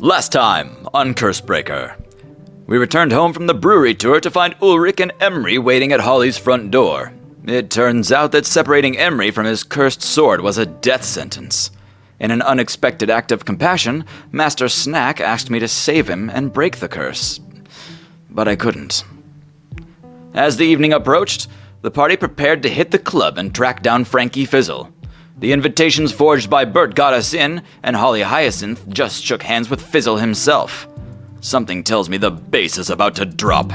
Last time on Cursebreaker. We returned home from the brewery tour to find Ulrich and Emery waiting at Holly's front door. It turns out that separating Emery from his cursed sword was a death sentence. In an unexpected act of compassion, Master Snack asked me to save him and break the curse. But I couldn't. As the evening approached, the party prepared to hit the club and track down Frankie Fizzle. The invitations forged by Bert got us in, and Holly Hyacinth just shook hands with Fizzle himself. Something tells me the bass is about to drop.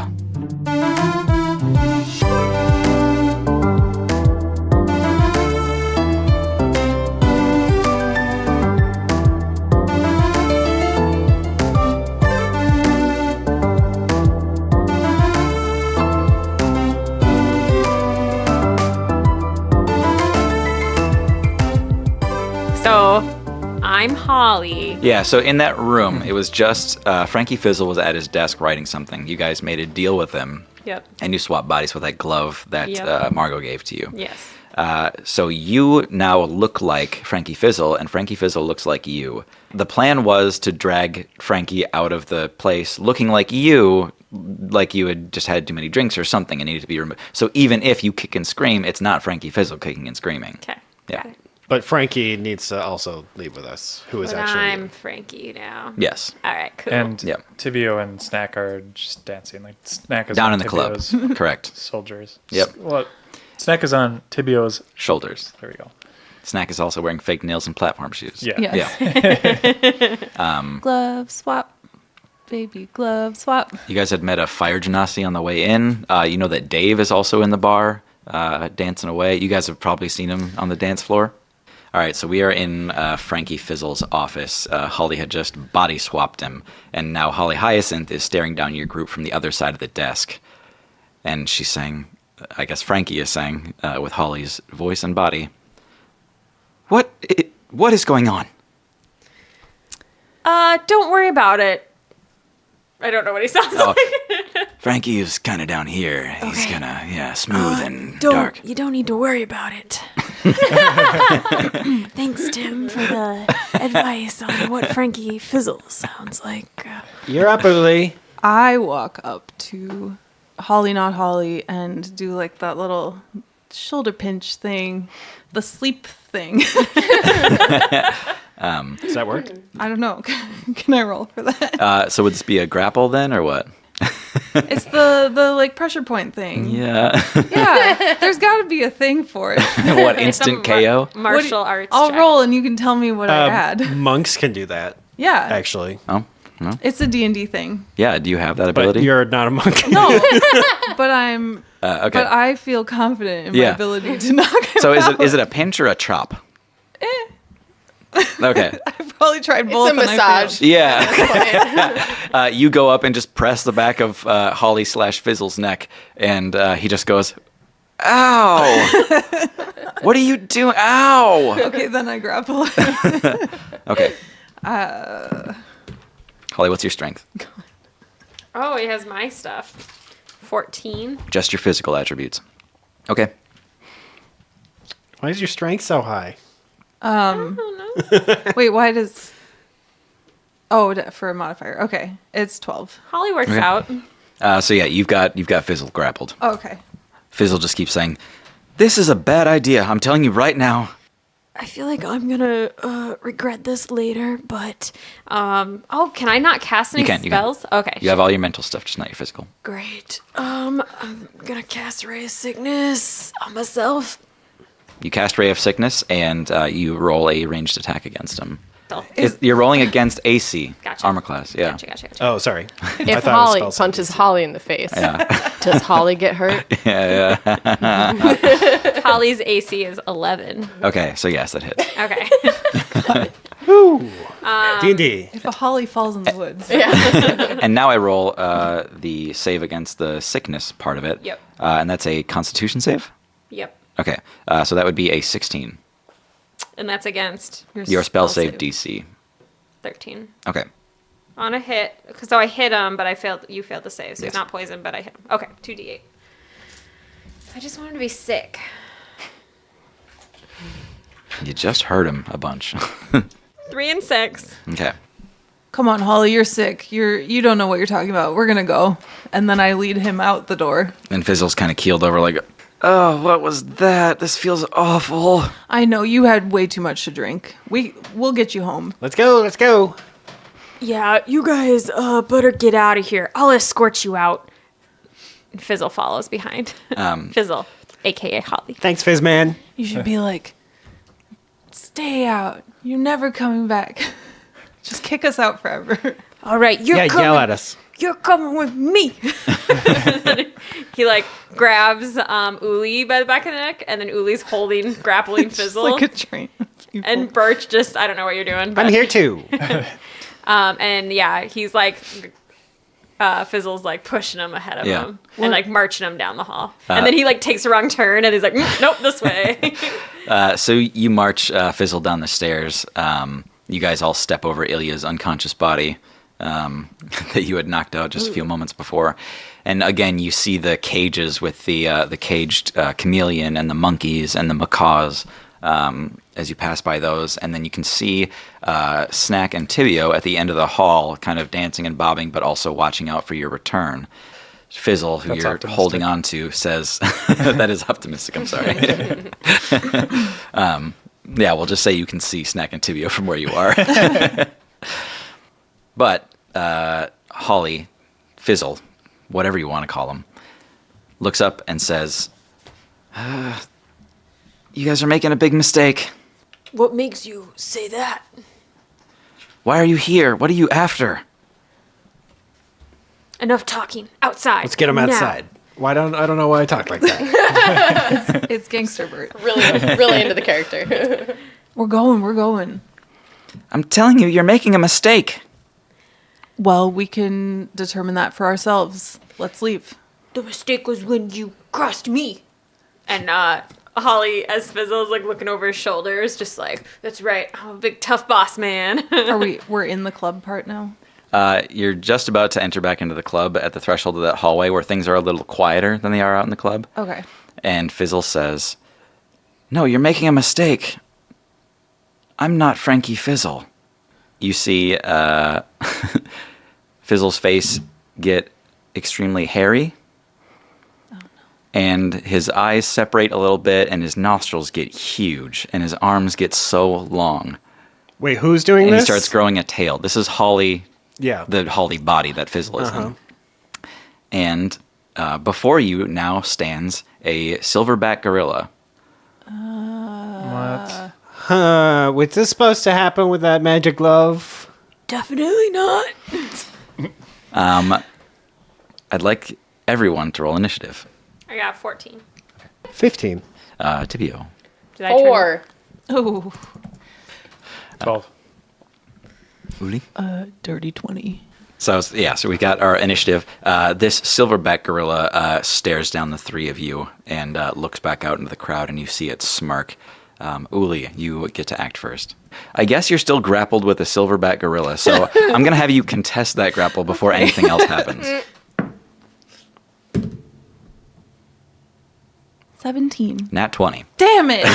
So, I'm Holly. Yeah, so in that room, it was just Frankie Fizzle was at his desk writing something. You guys made a deal with him. Yep. And you swapped bodies with that glove that Margot gave to you. Yes. So you now look like Frankie Fizzle, and Frankie Fizzle looks like you. The plan was to drag Frankie out of the place looking like you had just had too many drinks or something and needed to be removed. So even if you kick and scream, it's not Frankie Fizzle kicking and screaming. Okay. Yeah. Got it. But Frankie needs to also leave with us, who is But actually I'm you. Frankie now. Yes. All right, cool. And Yep. Tibio and Snack are just dancing. Like Snack is Down on in the club. Tibio's Correct. Soldiers. Yep. Well, Snack is on Tibio's. Shoulders. There we go. Snack is also wearing fake nails and platform shoes. Yeah. Yeah. Glove swap. Baby glove swap. You guys had met a fire genasi on the way in. You know that Dave is also in the bar dancing away. You guys have probably seen him on the dance floor. All right, so we are in Frankie Fizzle's office. Holly had just body swapped him, and now Holly Hyacinth is staring down your group from the other side of the desk. And she's saying, I guess Frankie is saying, with Holly's voice and body, What is going on? Don't worry about it. I don't know what he sounds like. Frankie is kind of down here. He's kind of, smooth and Don't, dark. You don't need to worry about it. Thanks, Tim, for the advice on what Frankie Fizzle sounds like. You're up, Uli. I walk up to Holly, not Holly, and do like that little shoulder pinch thing, the sleep thing. Does that work? I don't know. Can I roll for that? So would this be a grapple then, or what? It's the like pressure point thing. Yeah. Yeah, there's got to be a thing for it. What, instant KO? Martial arts. I'll check. roll and you can tell me what I add. Monks can do that, Yeah, actually. Oh, no. it's a D&D thing. Yeah, do you have that But ability? you're not a monk. No, but I'm. Okay. But I feel confident in my Yeah. ability to knock him So out. is it a pinch or a chop? Okay. I've probably tried both. It's a and I massage. failed. Yeah. You go up and just press the back of Holly / Fizzle's neck, and he just goes, "Ow! What are you doing? Ow!" Okay, then I grapple. Okay. Holly, what's your strength? Oh, he has my stuff. 14. Just your physical attributes. Okay. Why is your strength so high? Wait, why does? Oh, for a modifier. Okay, it's 12. Holly works Okay. out. So yeah, you've got Fizzle grappled. Oh, okay. Fizzle just keeps saying, "This is a bad idea. I'm telling you right now." I feel like I'm gonna regret this later, but Oh, can I not cast any You can. spells? Okay. You have all your mental stuff, just not your physical. great. I'm gonna cast Ray of Sickness on myself. You cast Ray of Sickness, and you roll a ranged attack against him. Oh, You're rolling against AC, Gotcha. armor class. Yeah. Gotcha. Oh, sorry. I If thought it was Holly spell save. punches Holly in the face, Yeah. does Holly get hurt? Yeah. Holly's AC is 11. Okay, so yes, that hits. Okay. D&D. If a holly falls in the woods. And now I roll the save against the sickness part of it. Yep. And that's a Constitution save. Yep. Okay, so that would be a 16. And that's against Your spell save DC. 13. Okay. On a hit. So I hit him, but you failed the save. So Yes. he's not poisoned, but I hit him. Okay, 2d8. I just wanted to be sick. You just hurt him a bunch. 3 and 6. Okay. Come on, Holly, you're sick. You don't know what you're talking about. We're gonna go. And then I lead him out the door. And Fizzle's kind of keeled over like, oh, what was that? This feels awful. I know you had way too much to drink. We'll get you home. Let's go. Let's go. Yeah, you guys better get out of here. I'll escort you out. And Fizzle follows behind. Fizzle, a.k.a. Holly. Thanks, Fizzman. You should be like, stay out. You're never coming back. Just kick us out forever. All right, you're coming. Yell at us. You're coming with me. He like grabs Uli by the back of the neck, and then Uli's grappling Fizzle. Just like a train. of people. And Birch just, I don't know what you're doing. But, I'm here too. and yeah, he's like, Fizzle's like pushing him ahead of him and like marching him down the hall. And then he like takes a wrong turn and he's like, nope, this way. So you march Fizzle down the stairs. You guys all step over Ilya's unconscious body that you had knocked out just a few moments before. And again, you see the cages with the caged chameleon and the monkeys and the macaws as you pass by those. And then you can see Snack and Tibio at the end of the hall kind of dancing and bobbing, but also watching out for your return. Fizzle, who That's you're optimistic. holding on to, says, that is optimistic, I'm sorry. Yeah, we'll just say you can see Snack and Tibio from where you are. But Holly, Fizzle, whatever you want to call him, looks up and says, you guys are making a big mistake. What makes you say that? Why are you here? What are you after? Enough talking. Outside. Let's get him now. outside. I don't know why I talk like that. It's Gangster Bert. Really into the character. We're going. I'm telling you, you're making a mistake. Well, we can determine that for ourselves. Let's leave. The mistake was when you crossed me. And Holly, as Fizzle's like looking over his shoulders, just like, that's right, I'm a big tough boss man. We're in the club part now? You're just about to enter back into the club at the threshold of that hallway where things are a little quieter than they are out in the club. Okay. And Fizzle says, no, you're making a mistake. I'm not Frankie Fizzle. You see Fizzle's face get extremely hairy. Oh, no. And his eyes separate a little bit, and his nostrils get huge, and his arms get so long. Wait, who's doing And this? he starts growing a tail. This is Holly, Yeah. the Holly body that Fizzle is in. And before you now stands a silverback gorilla. What? Was this supposed to happen with that magic glove? Definitely not. I'd like everyone to roll initiative. I got 14. 15. Tibio. Did I turn? 4. Oh, 12. Uli? dirty 20. So we got our initiative. This silverback gorilla stares down the three of you and looks back out into the crowd, and you see it smirk. Uli, you get to act first. I guess you're still grappled with a silverback gorilla, so I'm going to have you contest that grapple before anything else happens. 17. Nat 20. Damn it!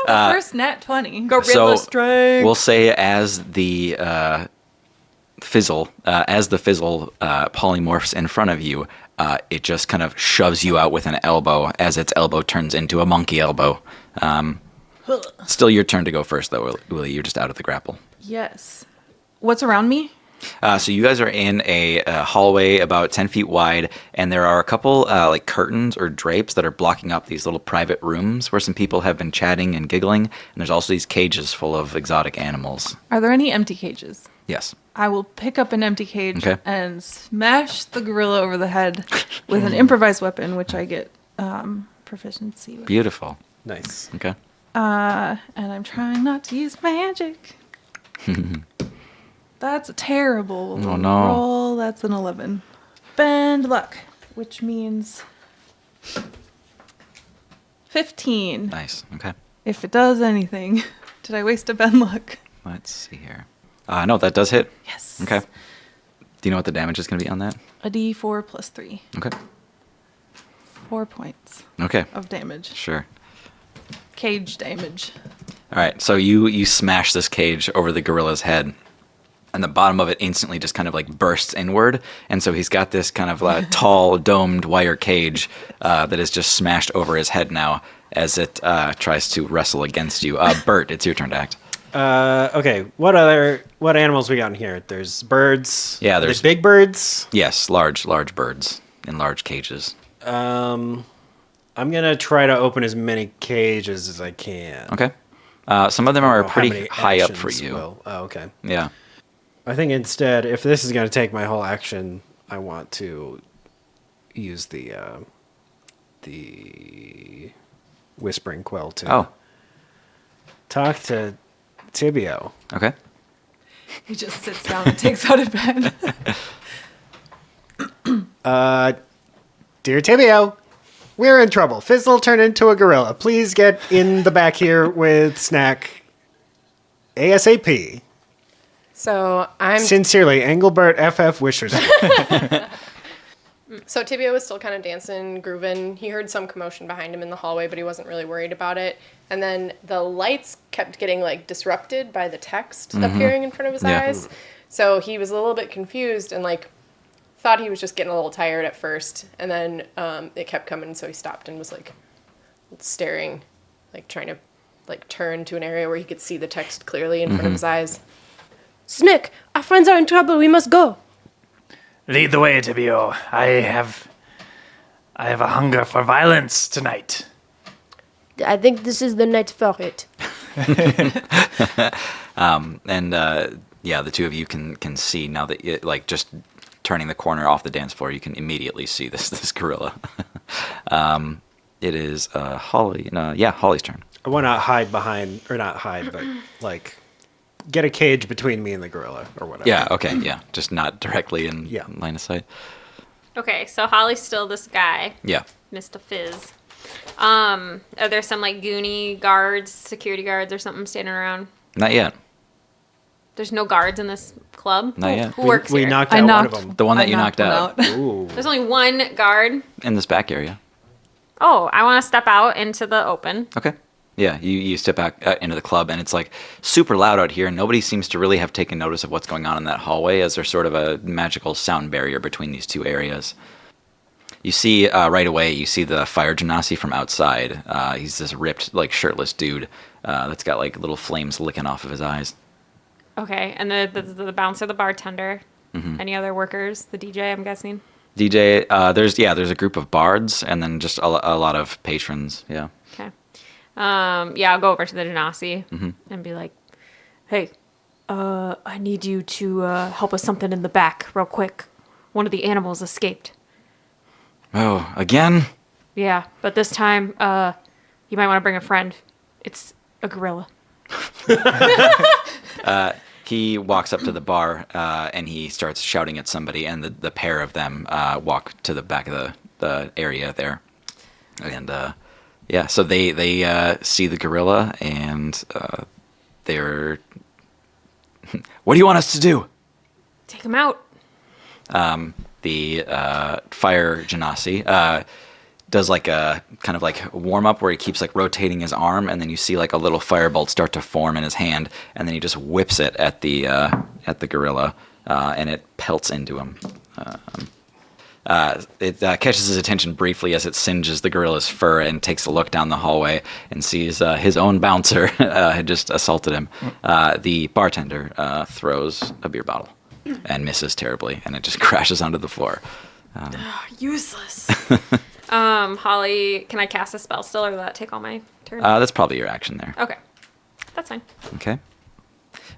First nat 20. Gorilla strength. We'll say as the Fizzle polymorphs in front of you, it just kind of shoves you out with an elbow as its elbow turns into a monkey elbow. Still your turn to go first, though, Uli. You're just out of the grapple. Yes. What's around me? So you guys are in a hallway about 10 feet wide, and there are a couple like curtains or drapes that are blocking up these little private rooms where some people have been chatting and giggling, and there's also these cages full of exotic animals. Are there any empty cages? Yes. I will pick up an empty cage Okay. and smash the gorilla over the head with an improvised weapon, which I get proficiency with. Beautiful. Nice. Okay. And I'm trying not to use magic. That's a terrible Oh, no. roll. That's an 11. Bend luck, which means 15. Nice. Okay. If it does anything. Did I waste a bend luck? Let's see here. No, that does hit. Yes. Okay. Do you know what the damage is going to be on that? A d4 plus 3. Okay. 4 points Okay. of damage. Sure. Cage damage. All right. So you smash this cage over the gorilla's head, and the bottom of it instantly just kind of like bursts inward. And so he's got this kind of tall, domed wire cage that is just smashed over his head now as it tries to wrestle against you. Bert, it's your turn to act. Okay, what animals we got in here? There's birds. Yeah, Are they there's- big birds. Yes, large birds in large cages. I'm gonna try to open as many cages as I can. Okay. Some of them are I don't know how pretty many high up for actions you. Oh, okay. Yeah. I think instead, if this is gonna take my whole action, I want to use the whispering quill to Oh, talk to Tibio. okay. He just sits down and takes out a pen. Dear Tibio, we're in trouble. Fizzle turned into a gorilla. Please get in the back here with Snack ASAP. So I'm. Sincerely, Engelbert FF Wishers. So Tibio was still kind of dancing, grooving. He heard some commotion behind him in the hallway, but he wasn't really worried about it. And then the lights kept getting like disrupted by the text appearing in front of his Yeah. eyes. So he was a little bit confused and like thought he was just getting a little tired at first. And then it kept coming, so he stopped and was like staring, like trying to like turn to an area where he could see the text clearly in front of his eyes. Snick, our friends are in trouble. We must go. Lead the way, Tibio. I have a hunger for violence tonight. I think this is the night for it. Yeah, the two of you can see now that it, like just turning the corner off the dance floor, you can immediately see this gorilla. It is Holly. No, yeah, Holly's turn. I want to hide behind, or not hide, but like get a cage between me and the gorilla or whatever. Yeah. Okay. Yeah. Just not directly in Yeah. line of sight. Okay, so Holly's still this guy, Yeah. Mr. Fizz. Are there some like Goonie guards, security guards, or something standing around? Not yet. There's no guards in this club. Not yet. Who works We here? knocked I out knocked one of them. The one that I you knocked one out Ooh. There's only one guard. in this back area. Oh, I want to step out into the open. Okay. Yeah, you step back into the club, and it's like super loud out here, and nobody seems to really have taken notice of what's going on in that hallway, as there's sort of a magical sound barrier between these two areas. You see right away, you see the fire genasi from outside. He's this ripped, like shirtless dude that's got like little flames licking off of his eyes. Okay, and the bouncer, the bartender, any other workers, the DJ, I'm guessing. DJ, there's a group of bards, and then just a lot of patrons. Yeah. Okay. Yeah, I'll go over to the genasi and be like, "Hey, I need you to help us something in the back, real quick. One of the animals escaped. Oh, again? Yeah, but this time, you might want to bring a friend. It's a gorilla." He walks up to the bar and he starts shouting at somebody, and the pair of them walk to the back of the area there. And yeah, so they see the gorilla, and they're... What do you want us to do? Take him out. The fire genasi does like a kind of like warm up where he keeps like rotating his arm, and then you see like a little firebolt start to form in his hand, and then he just whips it at the gorilla, and it pelts into him. It catches his attention briefly as it singes the gorilla's fur and takes a look down the hallway and sees his own bouncer had just assaulted him. The bartender throws a beer bottle and misses terribly, and it just crashes onto the floor. Useless. Holly, can I cast a spell still, or will that take all my turn? That's probably your action there. Okay, that's fine. Okay.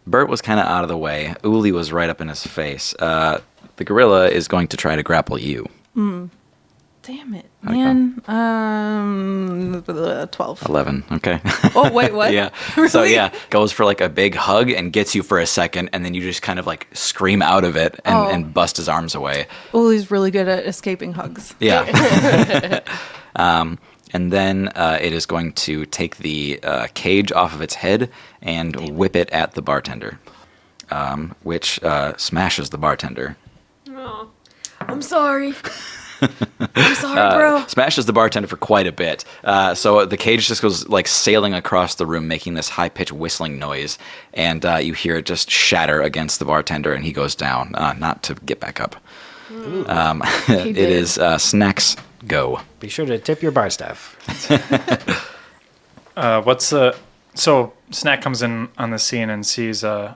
Bert was kind of out of the way. Uli was right up in his face. The gorilla is going to try to grapple you. Damn it, How'd it go? man. 12. 11. Okay. Oh, wait, what? Yeah. So yeah, goes for like a big hug and gets you for a second, and then you just kind of like scream out of it and bust his arms away. Uli's really good at escaping hugs. Yeah. And then it is going to take the cage off of its head and whip it at the bartender, which smashes the bartender. Oh. I'm sorry. I'm sorry, bro. Smashes the bartender for quite a bit. So the cage just goes like sailing across the room, making this high-pitched whistling noise, and you hear it just shatter against the bartender, and he goes down, not to get back up. It is Snack's go. Be sure to tip your bar staff. So Snack comes in on the scene and sees there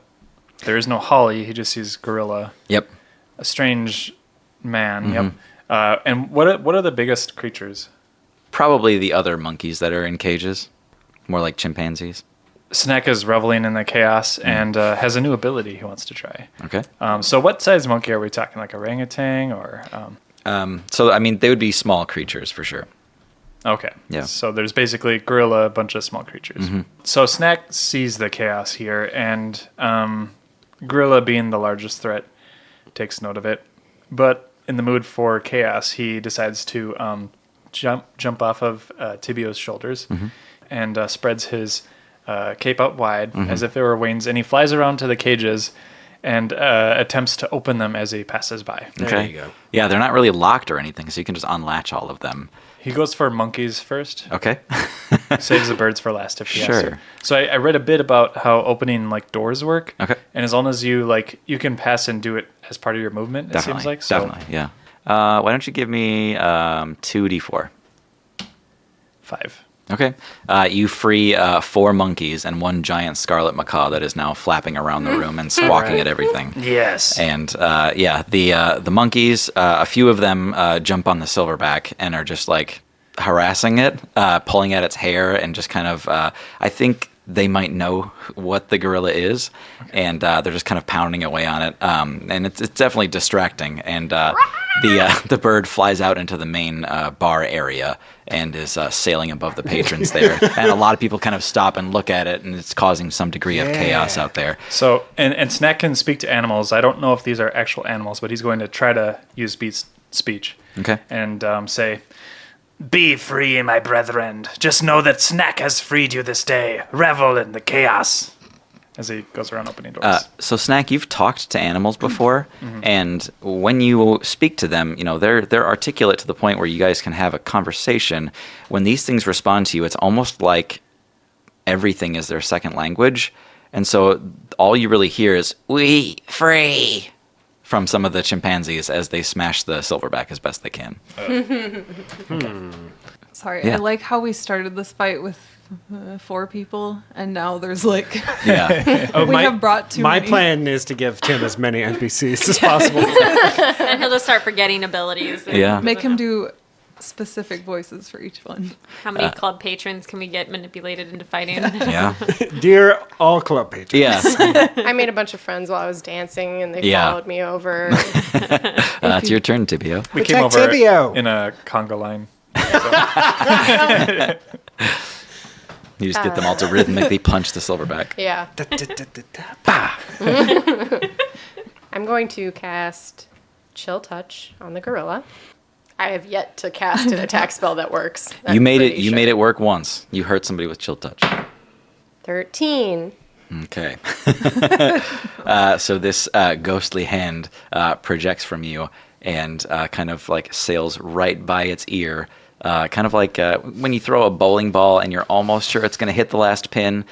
is no Holly. He just sees Gorilla. Yep. A strange man. Yep. And what are the biggest creatures? Probably the other monkeys that are in cages. More like chimpanzees. Snack is reveling in the chaos and has a new ability he wants to try. Okay. So what size monkey are we talking? Like orangutan or? So, I mean, they would be small creatures for sure. Okay. Yeah. So there's basically gorilla, a bunch of small creatures. So Snack sees the chaos here, and Gorilla, being the largest threat, takes note of it. But in the mood for chaos, he decides to jump off of Tibio's shoulders and spreads his cape out wide as if they were wings, and he flies around to the cages and attempts to open them as he passes by. There you go. Yeah, they're not really locked or anything, so you can just unlatch all of them. He goes for monkeys first. Okay. Saves the birds for last if he has Sure. to. So I read a bit about how opening like doors work. Okay. And as long as you you can pass and do it as part of your movement, Definitely. it seems like. So Definitely, yeah. Why don't you give me 2d4? 5. Okay. You free 4 monkeys and 1 giant scarlet macaw that is now flapping around the room and squawking at everything. Yes. And the monkeys, a few of them jump on the silverback and are just like harassing it, pulling at its hair, and just kind of, I think they might know what the gorilla is, and they're just kind of pounding away on it. And it's definitely distracting. And the bird flies out into the main bar area and is sailing above the patrons there. And a lot of people kind of stop and look at it, and it's causing some degree of chaos out there. So, and Snack can speak to animals. I don't know if these are actual animals, but he's going to try to use speech. Okay. And say, "Be free, my brethren. Just know that Snack has freed you this day. Revel in the chaos." As he goes around opening doors. So Snack, you've talked to animals before, and when you speak to them, they're articulate to the point where you guys can have a conversation. When these things respond to you, it's almost like everything is their second language, and so all you really hear is "we free" from some of the chimpanzees as they smash the silverback as best they can. Sorry, Yeah. I like how we started this fight with 4 people, and now there's like Yeah. Oh, we have brought too my many. plan is to give Tim as many NPCs as possible. And he'll just start forgetting abilities. Yeah. Make him do specific voices for each one. How many club patrons can we get manipulated into fighting? Yeah. Dear all club patrons. Yeah. I made a bunch of friends while I was dancing, and they Yeah. followed me over. It's your turn, Tibio. We came Protect over Tibio. in a conga line. You just get them all to rhythmically punch the silverback. Yeah. Bah. I'm going to cast Chill Touch on the gorilla. I have yet to cast an attack spell that works. You made it work once. You hurt somebody with chill touch. 13. Okay. So this ghostly hand projects from you and kind of like sails right by its ear. Kind of like when you throw a bowling ball and you're almost sure it's going to hit the last pin,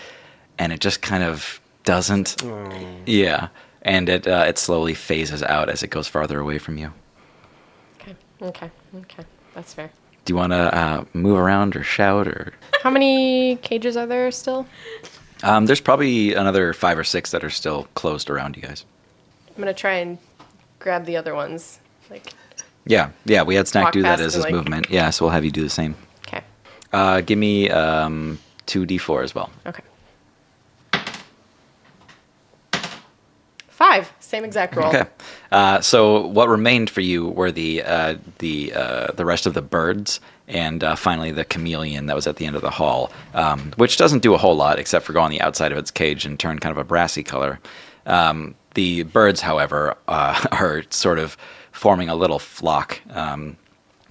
and it just kind of doesn't. Oh. Yeah. And it slowly phases out as it goes farther away from you. Okay. That's fair. Do you want to move around or shout or? How many cages are there still? There's probably another 5 or 6 that are still closed around you guys. I'm going to try and grab the other ones. Yeah, we had Snack Walk do that past as and, his movement. Yeah, so we'll have you do the same. Okay. Give me 2d4 as well. Okay. 5. Same exact roll. Okay. So what remained for you were the rest of the birds and finally the chameleon that was at the end of the hall, which doesn't do a whole lot except for go on the outside of its cage and turn kind of a brassy color. The birds, however, are sort of forming a little flock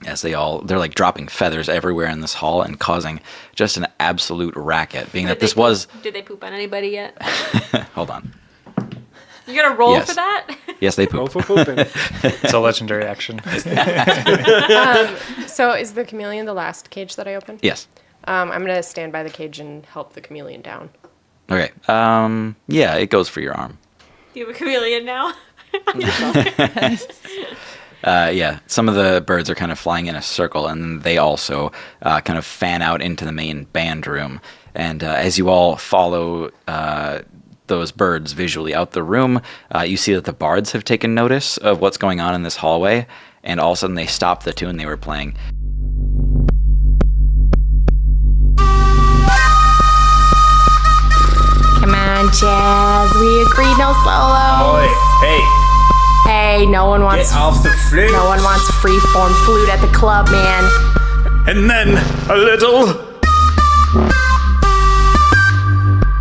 as they're like dropping feathers everywhere in this hall and causing just an absolute racket. Being that this was... Did they poop on anybody yet? Hold on. You gotta roll Yes. for that? Yes, they Roll poop. for pooping. It's a legendary action. So is the chameleon the last cage that I opened? Yes. I'm gonna stand by the cage and help the chameleon down. Okay. Yeah, it goes for your arm. You have a chameleon now. Yeah, some of the birds are kind of flying in a circle, and then they also kind of fan out into the main band room. And as you all follow those birds visually out the room, you see that the bards have taken notice of what's going on in this hallway, and all of a sudden they stop the tune they were playing. Come on, Chaz. We agreed no solos. Oi, hey, Hey, no one wants get off the flute. no one wants freeform flute at the club, man. And then a little.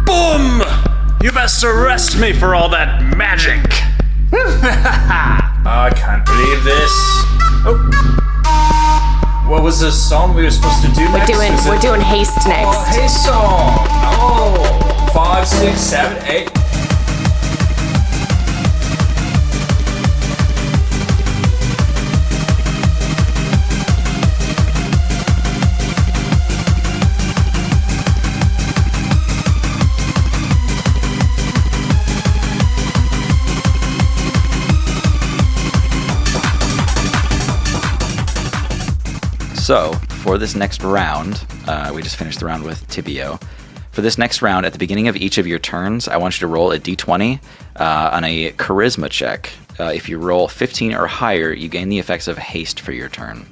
Boom! You best arrest me for all that magic. I can't believe this. Oh. What was the song we were supposed to do next? Is We're it- doing haste Oh, next. hey song. Oh, 5, 6, 7, 8. So, for this next round, we just finished the round with Tibio. For this next round, at the beginning of each of your turns, I want you to roll a d20 on a charisma check. If you roll 15 or higher, you gain the effects of haste for your turn.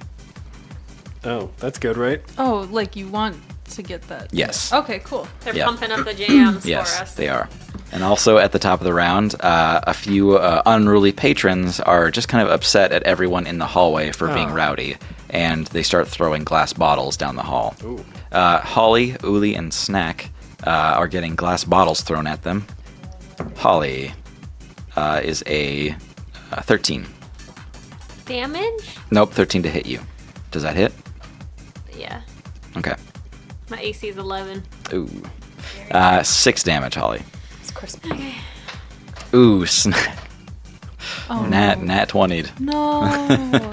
Oh, that's good, right? Oh, like you want to get that? Yes. Okay, cool. They're Yeah. pumping up the jams for Yes, us. they are. And also at the top of the round, a few unruly patrons are just kind of upset at everyone in the hallway for being rowdy, and they start throwing glass bottles down the hall. Holly, Uli, and Snack are getting glass bottles thrown at them. Holly is a 13. Damage? Nope, 13 to hit you. Does that hit? Yeah. Okay. My AC is 11. Ooh. 6 damage, Holly. Of course. Ooh, Snack. Oh, Nat 20'd. no.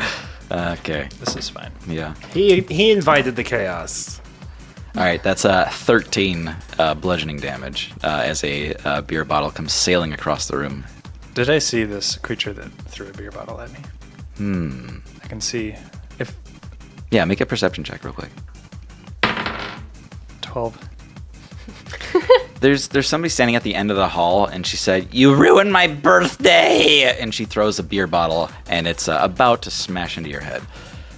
Okay. This is fine. Yeah. He invited the chaos. All right, that's 13 bludgeoning damage as a beer bottle comes sailing across the room. Did I see this creature that threw a beer bottle at me? I can see if Yeah, make a perception check real quick. 12. There's somebody standing at the end of the hall, and she said, "You ruined my birthday!" And she throws a beer bottle, and it's about to smash into your head.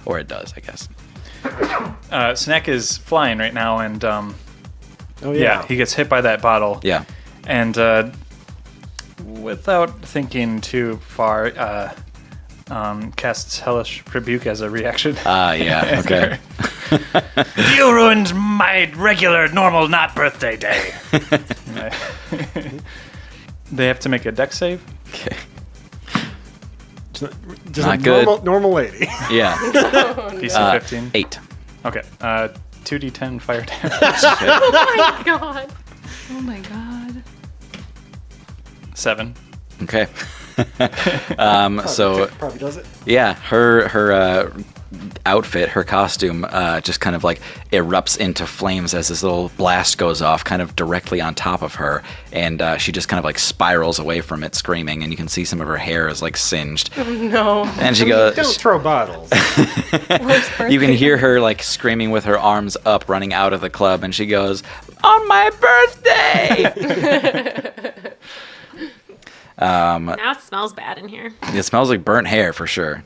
Or it does, I guess. Snack is flying right now, and Oh, yeah, he gets hit by that bottle. Yeah. And without thinking too far, casts Hellish Rebuke as a reaction. Yeah, okay. You ruined my regular, normal, not birthday day. They have to make a dex save. Okay. Just Not a good. normal lady. Yeah. DC 15. 8. Okay. 2d10 fire damage. Oh my god. Oh my god. 7. Okay. So Probably does it. yeah, her outfit, her costume, just kind of like erupts into flames as this little blast goes off, kind of directly on top of her, and she just kind of like spirals away from it, screaming, and you can see some of her hair is like singed. No. And she Don't goes, throw bottles. you can hear her like screaming with her arms up, running out of the club, and she goes, "On my birthday!" Now it smells bad in here. It smells like burnt hair for sure.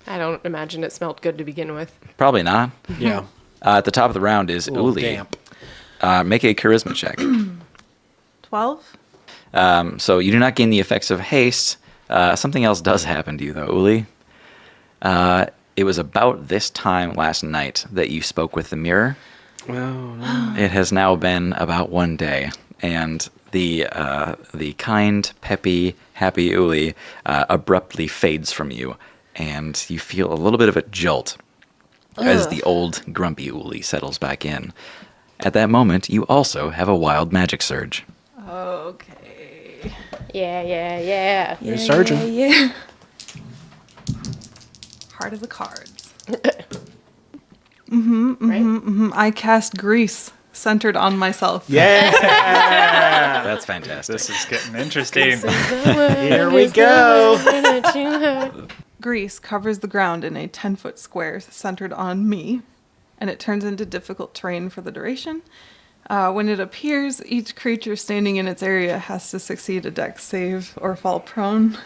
I don't imagine it smelled good to begin with. Probably not. Yeah. At the top of the round is A little Uli. damp. Make a charisma check. 12? So you do not gain the effects of haste. Something else does happen to you, though, Uli. It was about this time last night that you spoke with the mirror. Oh, no. It has now been about one day, and the kind, peppy, happy Uli abruptly fades from you, and you feel a little bit of a jolt as the old, grumpy Uli settles back in. At that moment, you also have a wild magic surge. Okay. Yeah. You're a surgeon. Yeah. Heart of the cards. Right? I cast grease centered on myself. Yeah. That's fantastic. This is getting interesting. Here we go. Grease covers the ground in a 10-foot square centered on me, and it turns into difficult terrain for the duration. When it appears, each creature standing in its area has to succeed a dex save or fall prone.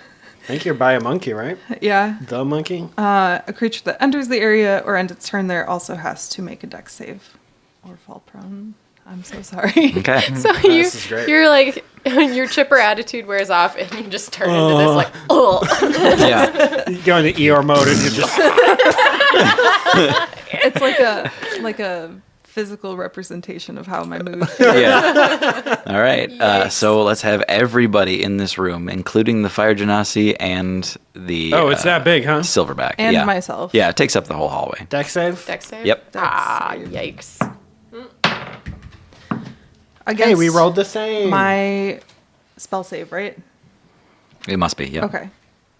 I think you're by a monkey, right? Yeah. The monkey? A creature that enters the area or ends its turn there also has to make a dex save or fall prone. I'm so sorry. Okay. So This is great. you're like, your chipper attitude wears off and you just turn into this like, oh. Yeah. You go into ER mode and you just... It's like a physical representation of how my mood feels. Yeah. All right. So let's have everybody in this room, including the fire genasi and the Oh, it's that big, huh? silverback. And yeah. myself. Yeah, it takes up the whole hallway. Dex save? Dex save? Yep. Ah, save. yikes. Against Hey, we rolled the same. my spell save, right? It must be. Yep. Okay.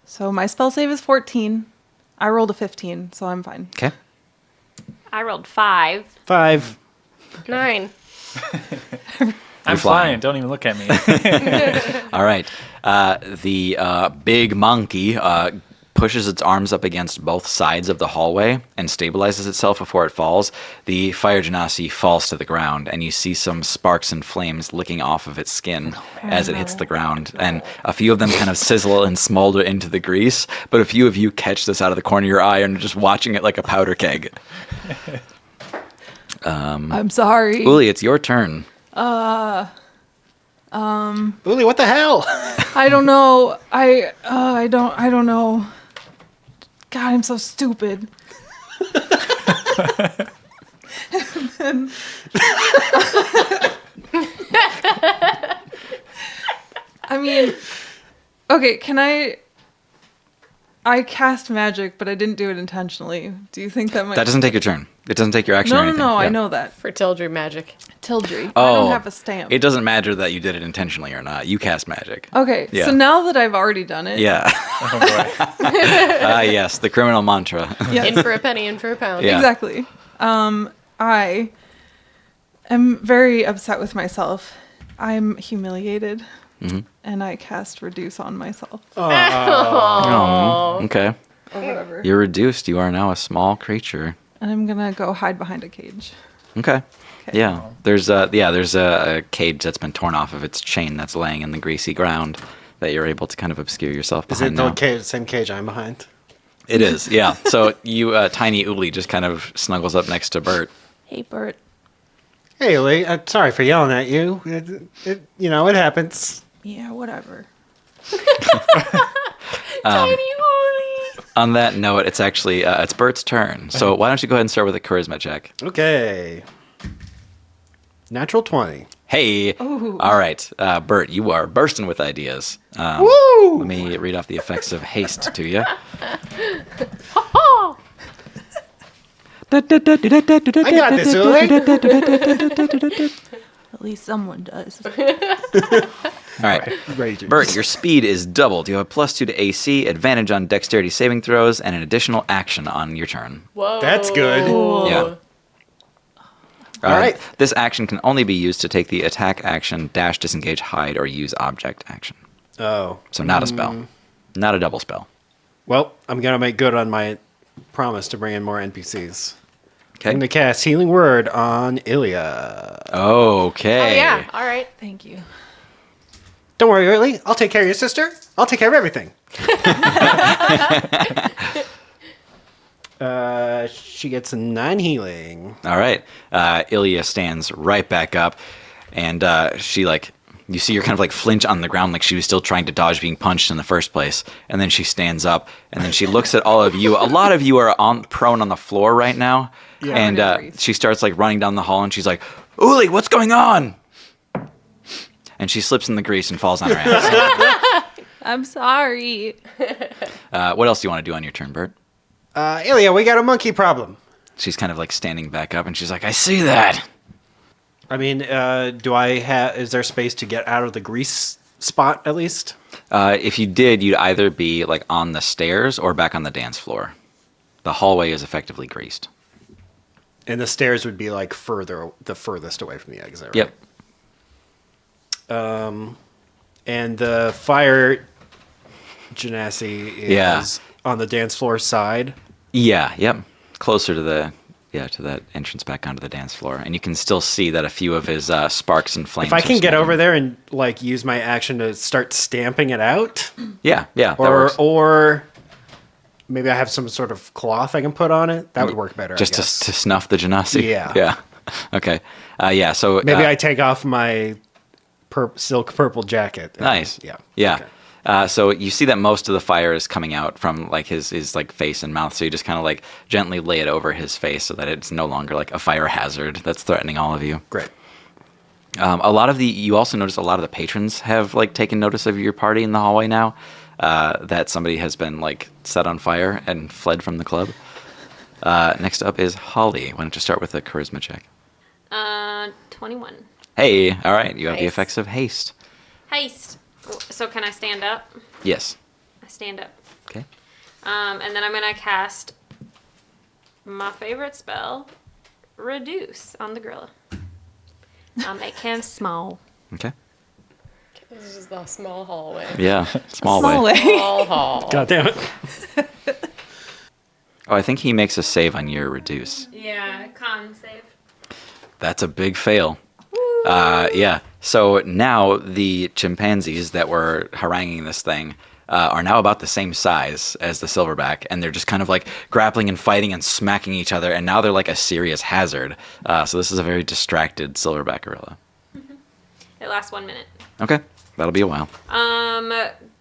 So my spell save is 14. I rolled a 15, so I'm fine. Okay. I rolled 5. 5. 9. I'm flying. flying. Don't even look at me. All right. The big monkey pushes its arms up against both sides of the hallway and stabilizes itself before it falls. The fire genasi falls to the ground, and you see some sparks and flames licking off of its skin as it hits the ground. And a few of them kind of sizzle and smolder into the grease, but a few of you catch this out of the corner of your eye and are just watching it like a powder keg. I'm sorry. Uli, it's your turn. Uli, what the hell? I don't know. I don't know. God, I'm so stupid. I mean, okay, can I cast magic, but I didn't do it intentionally. Do you think that might... That doesn't take your turn. It doesn't take your action or No, anything. I Yeah. know that. For Tildry magic. Tildry. I Oh, don't have a stamp. It doesn't matter that you did it intentionally or not. You cast magic. Okay, Yeah. so now that I've already done it... Yeah. Oh boy. Yes, the criminal mantra. Yes. In for a penny, in for a pound. Yeah. Exactly. I am very upset with myself. I'm humiliated. Mm-hmm. And I cast reduce on myself. Oh, okay. Or whatever. You're reduced. You are now a small creature. And I'm gonna go hide behind a cage. Okay. Okay. Yeah. There's a cage that's been torn off of its chain that's laying in the greasy ground that you're able to kind of obscure yourself Is it behind the now. same cage I'm behind? It is. Yeah. So you, tiny Uli, just kind of snuggles up next to Bert. Hey, Bert. Hey, Uli, sorry for yelling at you. It happens. Yeah, whatever. On that note, it's actually it's Bert's turn. So why don't you go ahead and start with a charisma check? Okay. Natural 20. Hey. Ooh. All right, Bert, you are bursting with ideas. Woo! Let me read off the effects of haste to you. I got this, Uli. At least someone does. All right. Bert, your speed is doubled. You have a +2 to AC, advantage on dexterity saving throws, and an additional action on your turn. Whoa. That's good. Yeah. All right. This action can only be used to take the attack action, dash, disengage, hide, or use object action. Oh. So not a spell. Not a double spell. Well, I'm going to make good on my promise to bring in more NPCs. Okay. I'm going to cast Healing Word on Ilya. Okay. Oh, yeah. All right. Thank you. Don't worry, Uli. I'll take care of your sister. I'll take care of everything. She gets 9 healing. All right. Ilya stands right back up, and she you see her kind of like flinch on the ground like she was still trying to dodge being punched in the first place. And then she stands up, and then she looks at all of you. A lot of you are prone on the floor right now. Yeah. And she starts like running down the hall, and she's like, Uli, what's going on? And she slips in the grease and falls on her ass. I'm sorry. What else do you want to do on your turn, Bert? Ilya, we got a monkey problem. She's kind of like standing back up, and she's like, I see that. I mean, is there space to get out of the grease spot at least? If you did, you'd either be like on the stairs or back on the dance floor. The hallway is effectively greased. And the stairs would be like the furthest away from the exit, right? Yep. And the fire genasi is on the dance floor side. Yeah, yep. Closer to to that entrance back onto the dance floor. And you can still see that a few of his sparks and flames. If I can are get smoldering. over there and like use my action to start stamping it out, Yeah, that works. or maybe I have some sort of cloth I can put on it. That would work better. Just I guess. to snuff the genasi. Yeah. Yeah. Okay. So Maybe I take off my silk purple jacket. Nice. Yeah. Yeah. Okay. So you see that most of the fire is coming out from like his like face and mouth. So you just kind of like gently lay it over his face so that it's no longer like a fire hazard that's threatening all of you. Great. You also notice a lot of the patrons have like taken notice of your party in the hallway now. That somebody has been like set on fire and fled from the club. Next up is Holly. Why don't you start with a charisma check? 21. Hey, all right. You have the Nice. effects of haste. Heist. So can I stand up? Yes. I stand up. Okay. And then I'm going to cast my favorite spell, Reduce, on the gorilla. I'll make him small. Okay. This is the small hallway. Yeah. Small way. Small hall. God damn it. Oh, I think he makes a save on your reduce. Yeah, con save. That's a big fail. Yeah. So now the chimpanzees that were haranguing this thing are now about the same size as the silverback, and they're just kind of like grappling and fighting and smacking each other, and now they're like a serious hazard. So this is a very distracted silverback gorilla. It lasts 1 minute. Okay. That'll be a while.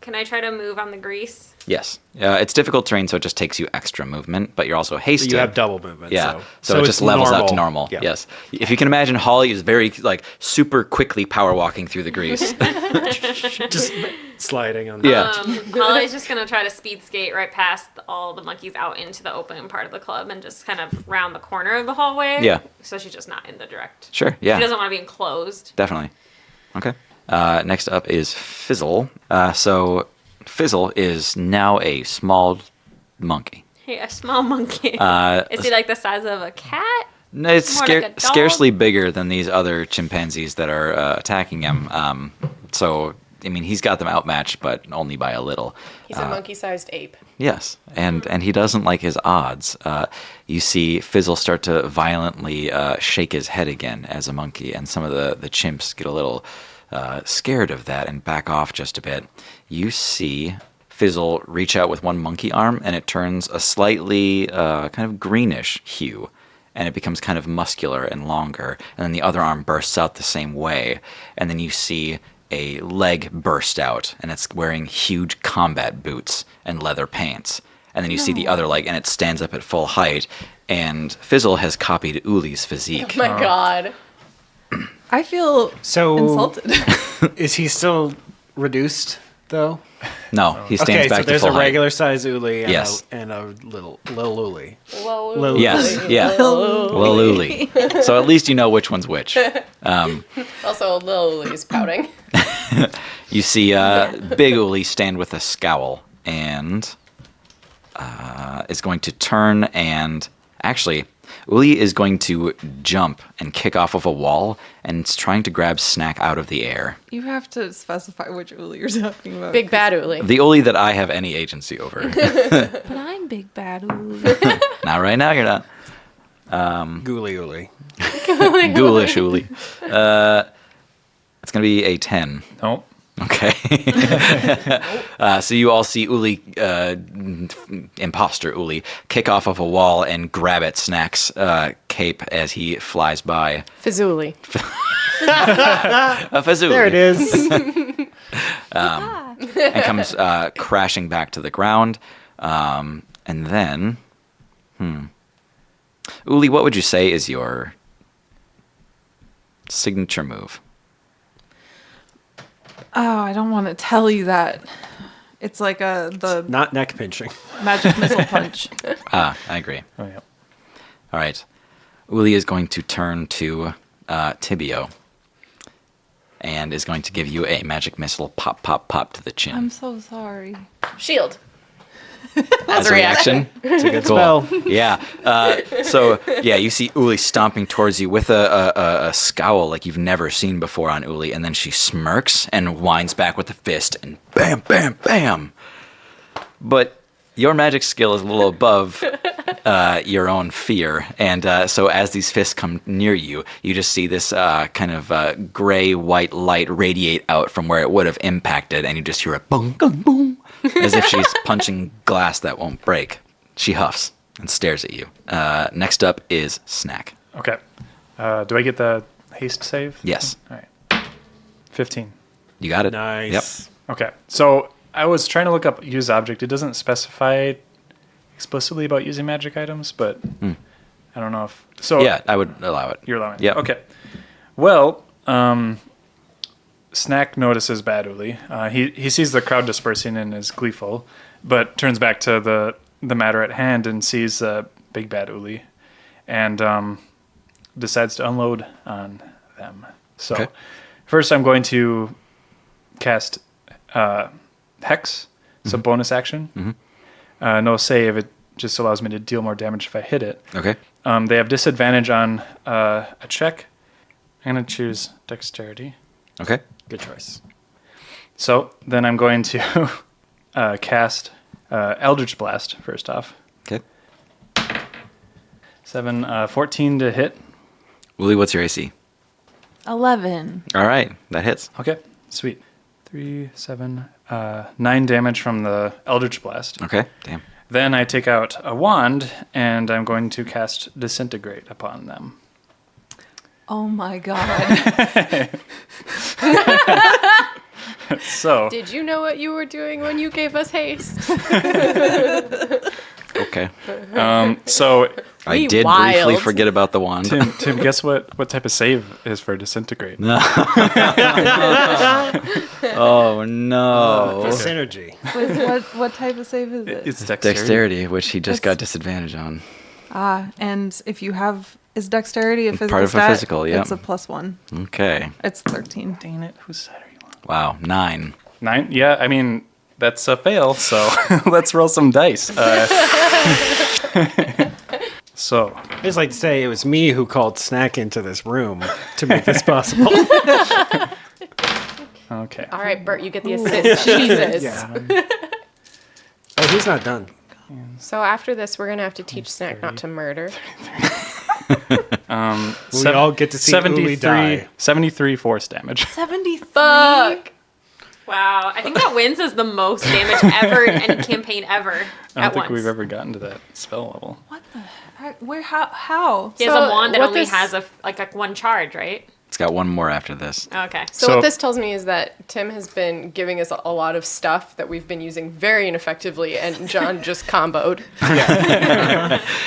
Can I try to move on the grease? Yes. It's difficult terrain, so it just takes you extra movement, but you're also hasted. You have double movement. Yeah, so it it's just levels up to normal. normal. Yeah. Yes. If you can imagine, Holly is very, like, super quickly power walking through the grease. Just sliding on. Yeah. Holly's just going to try to speed skate right past all the monkeys out into the open part of the club and just kind of round the corner of the hallway. Yeah. So she's just not in the direct. Sure, yeah. She doesn't want to be enclosed. Definitely. Okay. Next up is Fizzle. So Fizzle is now a small monkey. Hey, a small monkey. Is he like the size of a cat? No, it's More like a dog? scarcely bigger than these other chimpanzees that are attacking him. So, I mean, he's got them outmatched, but only by a little. He's a monkey-sized ape. Yes, and he doesn't like his odds. You see Fizzle start to violently shake his head again as a monkey, and some of the chimps get a little scared of that and back off just a bit. You see Fizzle reach out with one monkey arm, and it turns a slightly kind of greenish hue, and it becomes kind of muscular and longer, and then the other arm bursts out the same way, and then you see a leg burst out, and it's wearing huge combat boots and leather pants. And then you see the other leg, and it stands up at full height, and Fizzle has copied Uli's physique. Oh my god. I feel insulted. Is he still reduced though? No, he stands Okay, back so to there's full a height. regular size Uli and, Yes. a little Uli. Whoa, Yes, yeah. Lil Uli. So at least you know which one's which. Also, Lil Uli's pouting. You see Big Uli stand with a scowl and is going to turn and... Actually, Uli is going to jump and kick off of a wall and is trying to grab Snack out of the air. You have to specify which Uli you're talking about. Big bad Uli. The Uli that I have any agency over. But I'm big bad Uli. Not right now, you're not. Gooly Uli. Ghoulish Uli. It's going to be a 10. Nope. Okay. So you all see Uli, imposter Uli, kick off of a wall and grab at Snack's cape as he flies by. Fizzuli. A Fizzuli. There it is. And comes crashing back to the ground. And then, Uli, what would you say is your signature move? Oh, I don't want to tell you that. It's like the Not neck pinching. magic missile punch. I agree. Oh, yeah. All right. Uli is going to turn to Tibio. and is going to give you a magic missile pop, pop, pop to the chin. I'm so sorry. Shield. As a reaction. It's a good spell. Yeah. You see Uli stomping towards you with a scowl like you've never seen before on Uli, and then she smirks and winds back with a fist, and bam, bam, bam. But your magic skill is a little above your own fear, and so as these fists come near you, you just see this kind of gray-white light radiate out from where it would have impacted, and you just hear a boom, boom, boom, as if she's punching glass that won't break. She huffs and stares at you. Next up is Snack. Okay. Do I get the haste save? Yes. All right. 15. You got it. Nice. Yep. Okay. So I was trying to look up use object. It doesn't specify explicitly about using magic items, but I don't know if... So Yeah, I would allow it. You're allowing it? Yep. Okay. Well, Snack notices Bad Uli. He sees the crowd dispersing and is gleeful, but turns back to the matter at hand and sees Big Bad Uli and decides to unload on them. So Okay. first I'm going to cast Hex. It's a bonus action. No save. It just allows me to deal more damage if I hit it. Okay. They have disadvantage on a check. I'm going to choose Dexterity. Okay. Good choice. So then I'm going to cast Eldritch Blast first off. Okay. 14 to hit. Uli, what's your AC? 11. All right, that hits. Okay, sweet. 3, 7, 9 damage from the Eldritch Blast. Okay. Damn. Then I take out a wand and I'm going to cast Disintegrate upon them. Oh my god. So Did you know what you were doing when you gave us haste? Okay. so I We did wild. briefly forget about the wand. Tim, guess what type of save is for Disintegrate? Oh no. The synergy. Wait, what type of save is it? It's Dexterity. Dexterity, which he just That's- got disadvantage on. And if you have... Is Dexterity a physical Part of a stat? physical, yep. It's a +1. Okay. It's 13. Dang it, whose side are you on? Wow. 9. 9? Yeah, I mean, that's a fail, so let's roll some dice. So, I just like to say it was me who called Snack into this room to make this possible. okay. All right, Bert, you get the assist. Jesus. Oh, he's not done. So after this, we're going to have to teach Snack not to murder. We all get to see Uli die. 73 force damage. 73? Fuck. Wow, I think that wins as the most damage ever in any campaign ever I don't at think once. we've ever gotten to that spell level. What the heck? Where? How? He has So a wand that what only this- has a one charge, right? It's got one more after this. Okay. So what this tells me is that Tim has been giving us a lot of stuff that we've been using very ineffectively, and John just comboed.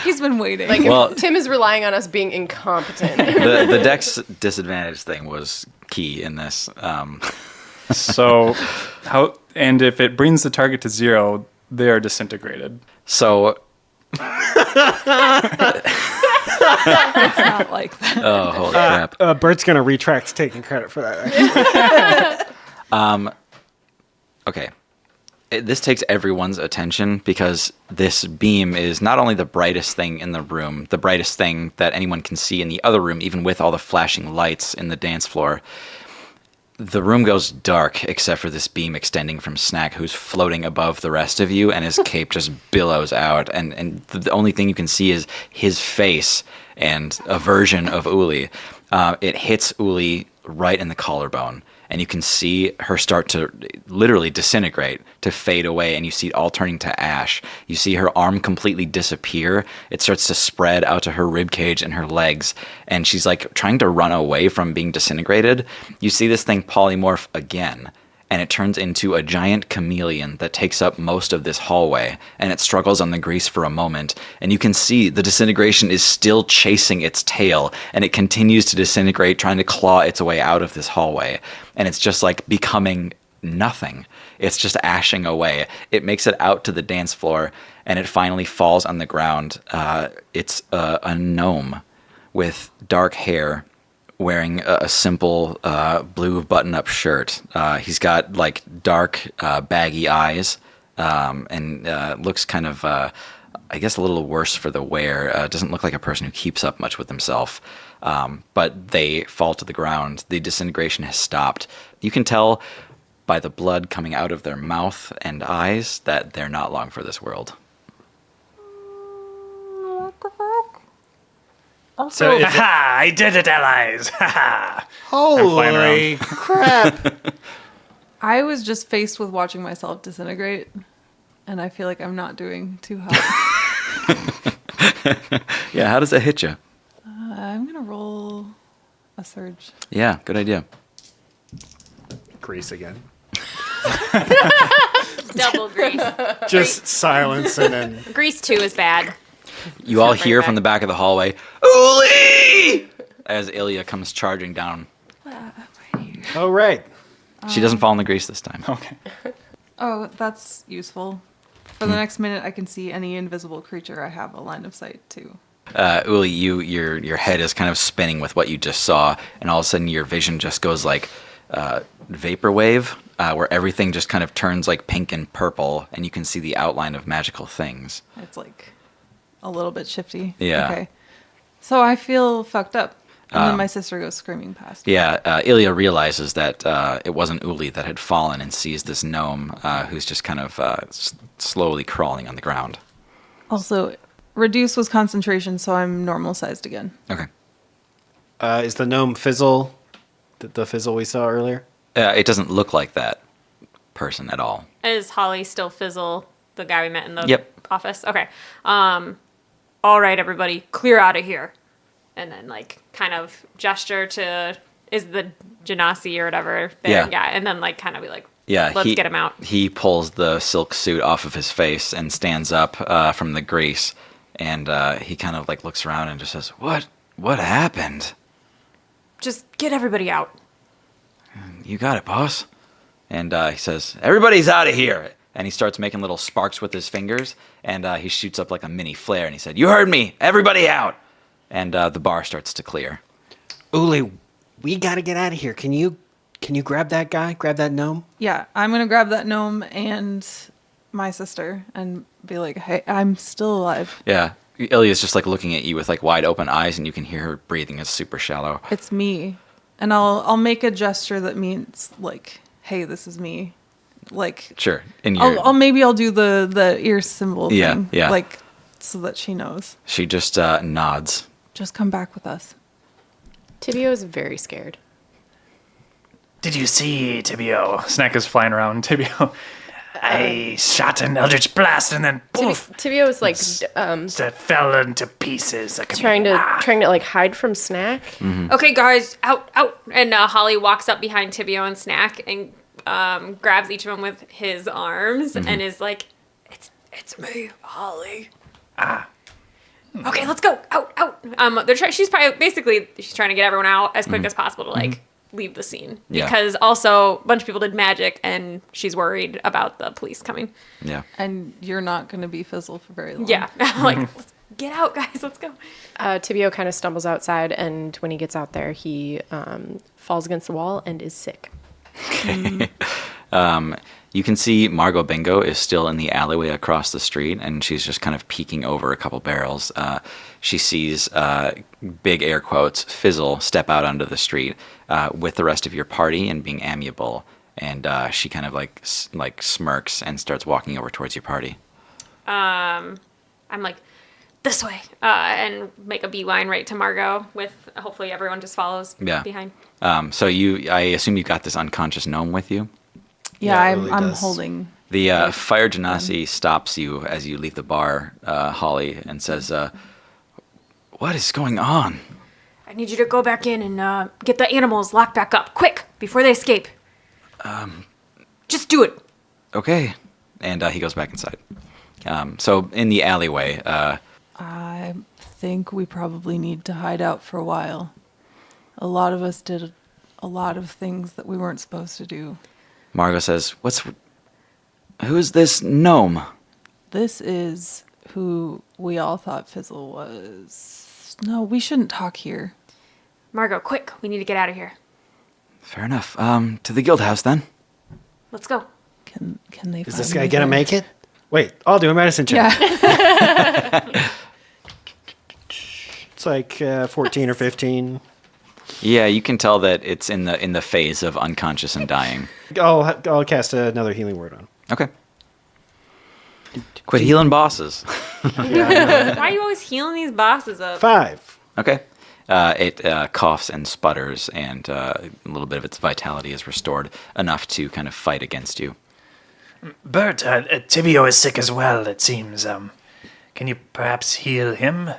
He's been waiting. Like, Well- Tim is relying on us being incompetent. The dex disadvantage thing was key in this. So, and if it brings the target to 0, they are disintegrated. So, It's not like that. oh, holy crap. Bert's going to retract taking credit for that. Actually. Okay. This takes everyone's attention because this beam is not only the brightest thing in the room, the brightest thing that anyone can see in the other room, even with all the flashing lights in the dance floor. The room goes dark except for this beam extending from Snack, who's floating above the rest of you, and his cape just billows out. And the only thing you can see is his face and a version of Uli. It hits Uli right in the collarbone, and you can see her start to literally disintegrate, to fade away, and you see it all turning to ash. You see her arm completely disappear. It starts to spread out to her ribcage and her legs, and she's like trying to run away from being disintegrated. You see this thing polymorph again, and it turns into a giant chameleon that takes up most of this hallway, and it struggles on the grease for a moment, and you can see the disintegration is still chasing its tail, and it continues to disintegrate, trying to claw its way out of this hallway, and it's just like becoming nothing. It's just ashing away. It makes it out to the dance floor, and it finally falls on the ground. It's a gnome with dark hair, wearing a simple blue button-up shirt. He's got like dark, baggy eyes, and looks kind of, I guess, a little worse for the wear. Doesn't look like a person who keeps up much with himself. But they fall to the ground. The disintegration has stopped. You can tell by the blood coming out of their mouth and eyes that they're not long for this world. So is it, Ha! I did it, allies! Ha ha! flying holy around. crap! I was just faced with watching myself disintegrate, and I feel like I'm not doing too hot. Yeah, how does that hit you? I'm gonna roll a surge. Yeah, good idea. Grease again. Double grease. Just silence and then Grease 2 is bad. You all Right hear back. from the back of the hallway, Uli! As Ilya comes charging down. oh right. She doesn't fall in the grease this time. Okay. Oh, that's useful. For the next minute, I can see any invisible creature I have a line of sight to. Uli, your head is kind of spinning with what you just saw, and all of a sudden your vision just goes like vaporwave, where everything just kind of turns like pink and purple, and you can see the outline of magical things. It's like a little bit shifty. Yeah. Okay. So I feel fucked up. And then my sister goes screaming past. Yeah, Ilya realizes that it wasn't Uli that had fallen and sees this gnome who's just kind of slowly crawling on the ground. Also, reduce was concentration, so I'm normal sized again. Okay. Is the gnome Fizzle the Fizzle we saw earlier? It doesn't look like that person at all. Is Holly still Fizzle, the guy we met in the Yep. office? Okay. All right, everybody, clear out of here. And then, like, kind of gesture to, is the Genasi or whatever there? Yeah. And then, like, kind of be like, Yeah, let's get him out. He pulls the silk suit off of his face and stands up from the grease, and he kind of like looks around and just says, "What happened?" Just get everybody out. You got it, boss. And he says, "Everybody's out of here!" And he starts making little sparks with his fingers, and he shoots up like a mini flare, and he said, "You heard me! Everybody out!" And the bar starts to clear. Uli, we gotta get out of here. Can you grab that guy? Grab that gnome? Yeah, I'm going to grab that gnome and my sister and be like, hey, I'm still alive. Yeah, Ilya's just like looking at you with like wide open eyes, and you can hear her breathing is super shallow. It's me. And I'll make a gesture that means, like, hey, this is me. Like, Sure. In your, I'll do the ear symbol Yeah, thing. yeah. Like, so that she knows. she just nods. Just come back with us. Tibio is very scared. Did you see, Tibio? Snack is flying around. Tibio, I shot an eldritch blast and then poof, Tibio is like that fell into pieces. Like trying to like hide from Snack. Okay, guys, out. And Holly walks up behind Tibio and Snack and grabs each of them with his arms and is like, it's me, Holly. Okay, let's go. Out. She's trying to get everyone out as quick as possible to like leave the scene. Yeah. Because also a bunch of people did magic and she's worried about the police coming. Yeah. And you're not going to be Fizzle for very long. Yeah. Like, let's get out, guys. Let's go. Tibio kind of stumbles outside, and when he gets out there, he falls against the wall and is sick. You can see Margot Bingo is still in the alleyway across the street, and she's just kind of peeking over a couple barrels. She sees, big air quotes, Fizzle step out onto the street with the rest of your party and being amiable. And she kind of like smirks and starts walking over towards your party. I'm like, this way, and make a beeline right to Margot with hopefully everyone just follows behind. So I assume you got this unconscious gnome with you? Yeah, it really I'm does. holding. The Fire Genasi stops you as you leave the bar, Holly, and says, what is going on? I need you to go back in and get the animals locked back up, quick, before they escape. Just do it. Okay. And he goes back inside. So in the alleyway, I think we probably need to hide out for a while. A lot of us did a lot of things that we weren't supposed to do. Margot says, who's this gnome? This is who we all thought Fizzle was. No, we shouldn't talk here. Margot, quick. We need to get out of here. Fair enough. To the guild house then. Let's go. Can they? Is this guy gonna make it? Wait, I'll do a medicine check. Yeah. It's like 14 or 15. Yeah, you can tell that it's in the phase of unconscious and dying. I'll cast another healing word on. Okay. Quit healing bosses. Why are you always healing these bosses up? 5. Okay. It coughs and sputters, and a little bit of its vitality is restored, enough to kind of fight against you. Bert, Tibio is sick as well, it seems. Can you perhaps heal him?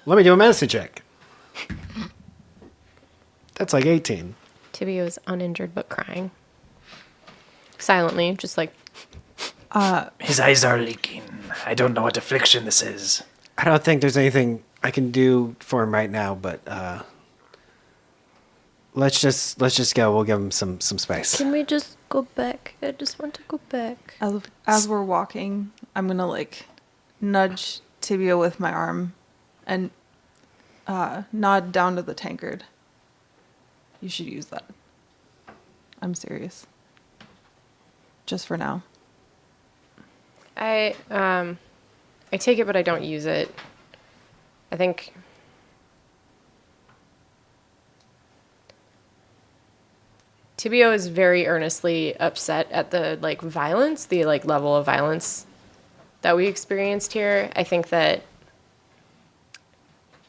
Let me do a medicine check. That's like 18. Tibio is uninjured but crying. Silently, just like, His eyes are leaking. I don't know what affliction this is. I don't think there's anything I can do for him right now, but let's just go. We'll give him some space. can we just go back? I just want to go back. As we're walking, I'm gonna like nudge Tibio with my arm and nod down to the tankard. You should use that. I'm serious. Just for now. I take it, but I don't use it. I think Tibio is very earnestly upset at the violence, the level of violence that we experienced here. I think that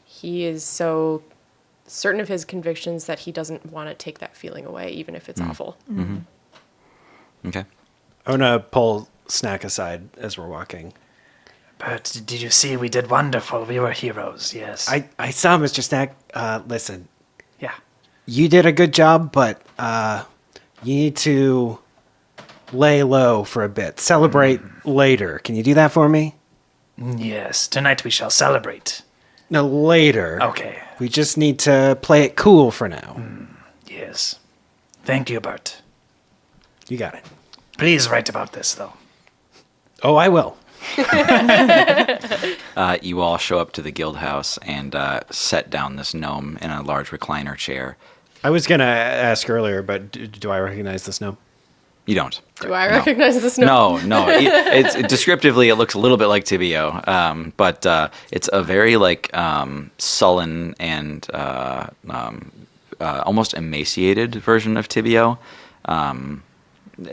he is so certain of his convictions that he doesn't want to take that feeling away, even if it's awful. Mm-hmm. Okay. I'm gonna pull Snack aside as we're walking. Bert, did you see? We did wonderful. We were heroes, yes. I saw Mr. Snack. Listen, Yeah. you did a good job, but you need to lay low for a bit. Celebrate later. Can you do that for me? Yes, tonight we shall celebrate. No, later. Okay. We just need to play it cool for now. Yes. Thank you, Bert. You got it. Please write about this, though. Oh, I will. You all show up to the guild house and set down this gnome in a large recliner chair. I was gonna ask earlier, but do I recognize this gnome? You don't. Do I No. recognize this? No. No. It's descriptively, it looks a little bit like Tibio, but it's a very sullen and almost emaciated version of Tibio.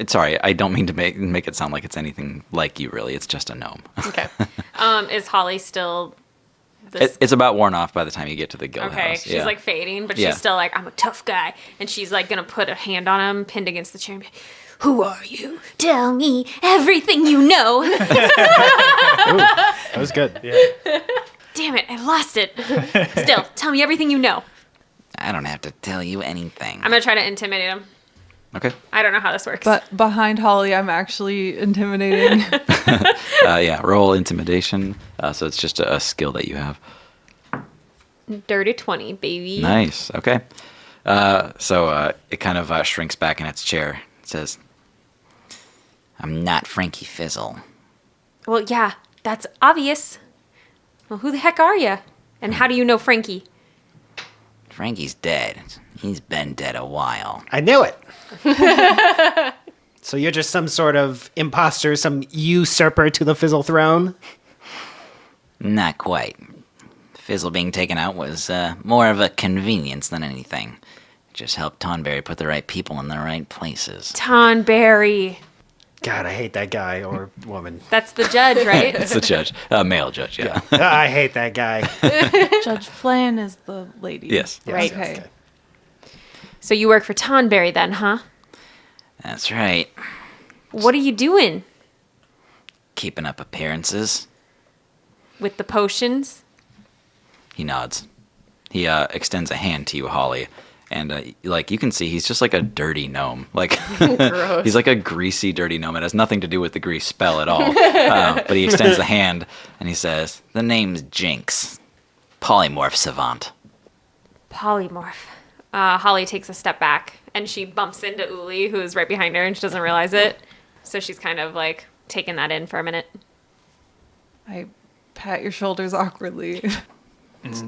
Sorry, I don't mean to make it sound like it's anything like you. Really, it's just a gnome. Okay. Is Holly still? This... It's about worn off by the time you get to the guild Okay, house. she's fading, but Yeah. she's still I'm a tough guy, and she's gonna put a hand on him, pinned against the chair. And be, who are you? Tell me everything you know. That was good. Yeah. Damn it, I lost it. Still, tell me everything you know. I don't have to tell you anything. I'm gonna try to intimidate him. Okay. I don't know how this works. But behind Holly, I'm actually intimidating. Yeah, roll intimidation. So it's just a skill that you have. Dirty 20, baby. Nice. Okay. So it kind of shrinks back in its chair. It says, "I'm not Frankie Fizzle." Well, yeah, that's obvious. Well, who the heck are you? And how do you know Frankie? Frankie's dead. He's been dead a while. I knew it. So you're just some sort of imposter, some usurper to the Fizzle throne? Not quite. Fizzle being taken out was more of a convenience than anything. It just helped Tonberry put the right people in the right places. Tonberry. God, I hate that guy or woman. That's the judge, right? It's the judge. Male judge, yeah. I hate that guy. Judge Flan is the lady. Yes. Right. Okay. So you work for Tonberry then, huh? That's right. What are you doing Keeping up appearances. with the potions? He nods. He extends a hand to you, Holly. And you can see he's just like a dirty gnome. Gross. He's like a greasy, dirty gnome. It has nothing to do with the grease spell at all. But he extends the hand and he says, "The name's Jinx. Polymorph savant." Polymorph. Holly takes a step back and she bumps into Uli, who is right behind her, and she doesn't realize it. So she's kind of taking that in for a minute. I pat your shoulders awkwardly.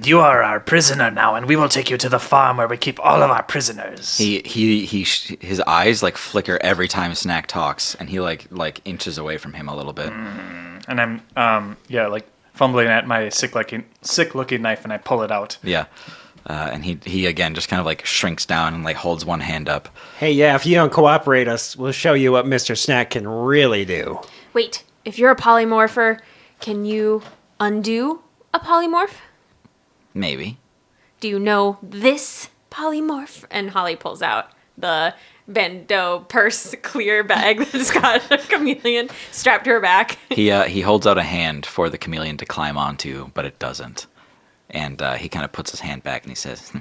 You are our prisoner now, and we will take you to the farm where we keep all of our prisoners. His eyes like flicker every time Snack talks, and he like inches away from him a little bit. And I'm like fumbling at my sick looking knife, and I pull it out. Yeah. And he again just kind of like shrinks down and like holds one hand up. Hey, yeah, if you don't cooperate us, we'll show you what Mr. Snack can really do. Wait, if you're a polymorpher, can you undo a polymorph? Maybe. Do you know this polymorph? And Holly pulls out the Bando purse clear bag that's got a chameleon strapped to her back. He holds out a hand for the chameleon to climb onto, but it doesn't. And he kind of puts his hand back and he says,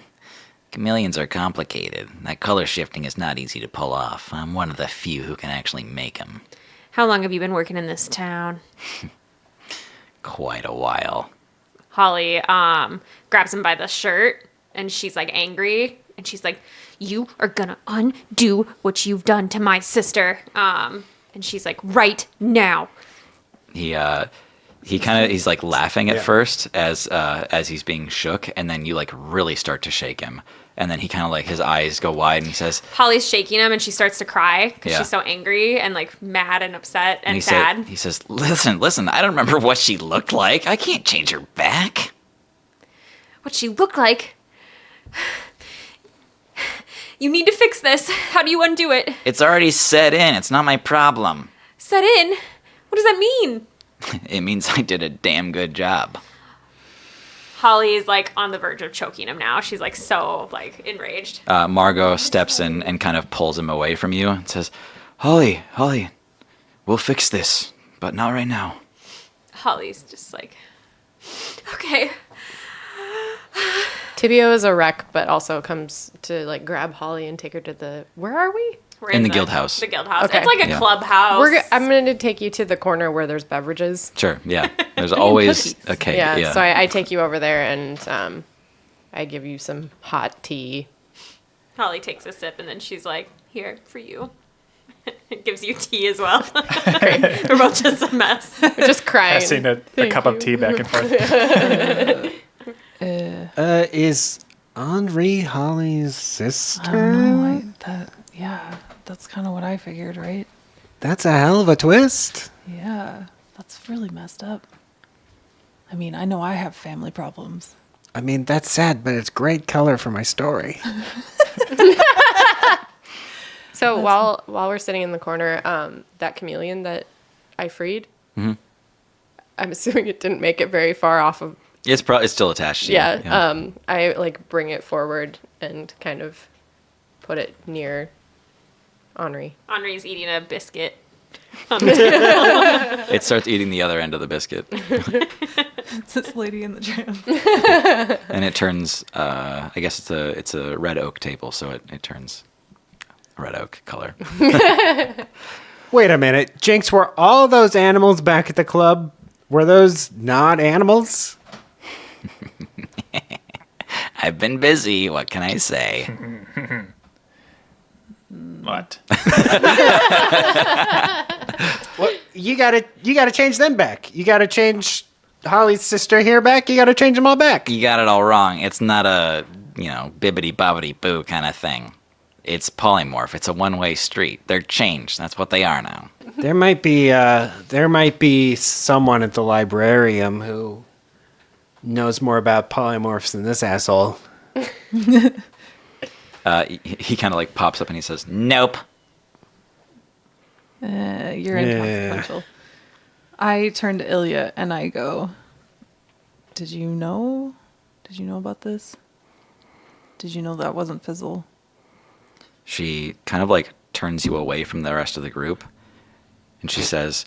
chameleons are complicated. That color shifting is not easy to pull off. I'm one of the few who can actually make them. How long have you been working in this town? Quite a while. Holly grabs him by the shirt, and she's like angry, and she's like, you are gonna undo what you've done to my sister. And she's like, right now. He's like laughing at first as he's being shook, and then you like really start to shake him. And then he kind of like, his eyes go wide and he says, Holly's shaking him and she starts to cry because Yeah. she's so angry and like mad and upset and he sad. he says, listen, I don't remember what she looked like. I can't change her back. What she looked like? You need to fix this. How do you undo it? It's already set in. It's not my problem. Set in? What does that mean? It means I did a damn good job. Holly is like on the verge of choking him now. She's like so like enraged. Margot steps in and kind of pulls him away from you and says, Holly, we'll fix this, but not right now. Holly's just like, okay. Tibio is a wreck, but also comes to like grab Holly and take her to the. Where are we? We're In the guild house. The guild house. Okay. It's like a Yeah. clubhouse. I'm going to take you to the corner where there's beverages. Sure, yeah. There's always cookies. a cake. Yeah, Yeah. so I take you over there and I give you some hot tea. Holly takes a sip and then she's like, here, for you. It gives you tea as well. We're both just a mess. We're just crying. Passing a cup of tea back and forth. Is Henri Holly's sister? No, that's kind of what I figured, right? That's a hell of a twist. Yeah, that's really messed up. I mean, I know I have family problems. I mean, that's sad, but it's great color for my story. So while we're sitting in the corner, that chameleon that I freed, I'm assuming it didn't make it very far off of. It's still attached to you. Yeah. I like bring it forward and kind of put it near Henri. Henri's eating a biscuit. It starts eating the other end of the biscuit. It's this lady in the tram. And it turns, I guess it's a red oak table, so it turns red oak color. Wait a minute. Jinx, were all those animals back at the club? Were those not animals? I've been busy. What can I say? What? Well, you gotta change them back. You gotta change Holly's sister here back. You gotta change them all back. You got it all wrong. It's not a, bibbity bobbity boo kind of thing. It's polymorph. It's a one-way street. They're changed. That's what they are now. There might be someone at the librarium who knows more about polymorphs than this asshole. He kind of like pops up and he says, "Nope." You're inconsequential. I turn to Ilya and I go, Did you know about this? Did you know that wasn't Fizzle? She kind of like turns you away from the rest of the group, and she says,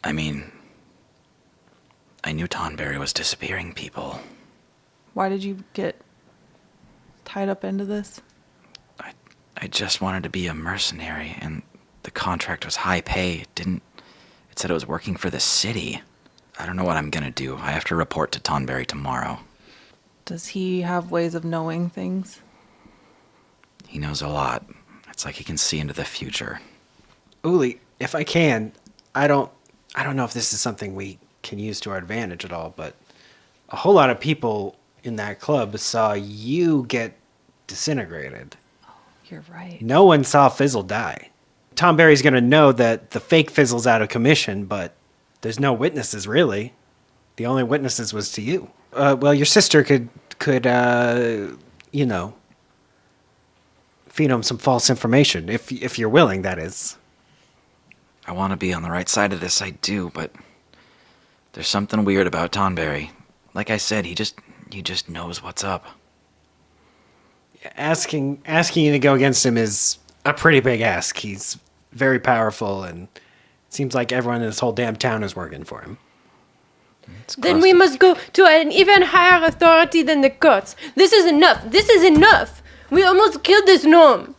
I mean, I knew Tonberry was disappearing people. Why did you get tied up into this? I just wanted to be a mercenary, and the contract was high pay. It said it was working for the city. I don't know what I'm gonna do. I have to report to Tonberry tomorrow. Does he have ways of knowing things? He knows a lot. It's like he can see into the future. Uli, if I can, I don't know if this is something we can use to our advantage at all, but a whole lot of people in that club saw you get disintegrated. You're right. No one saw Fizzle die. Tom Berry's going to know that the fake Fizzle's out of commission, but there's no witnesses, really. The only witnesses was to you. Well, your sister could feed him some false information, if you're willing, that is. I want to be on the right side of this, I do, but there's something weird about Tonberry. Like I said, he just knows what's up. Asking you to go against him is a pretty big ask. He's very powerful, and it seems like everyone in this whole damn town is working for him. Then we must go to an even higher authority than the courts. This is enough. This is enough. We almost killed this gnome.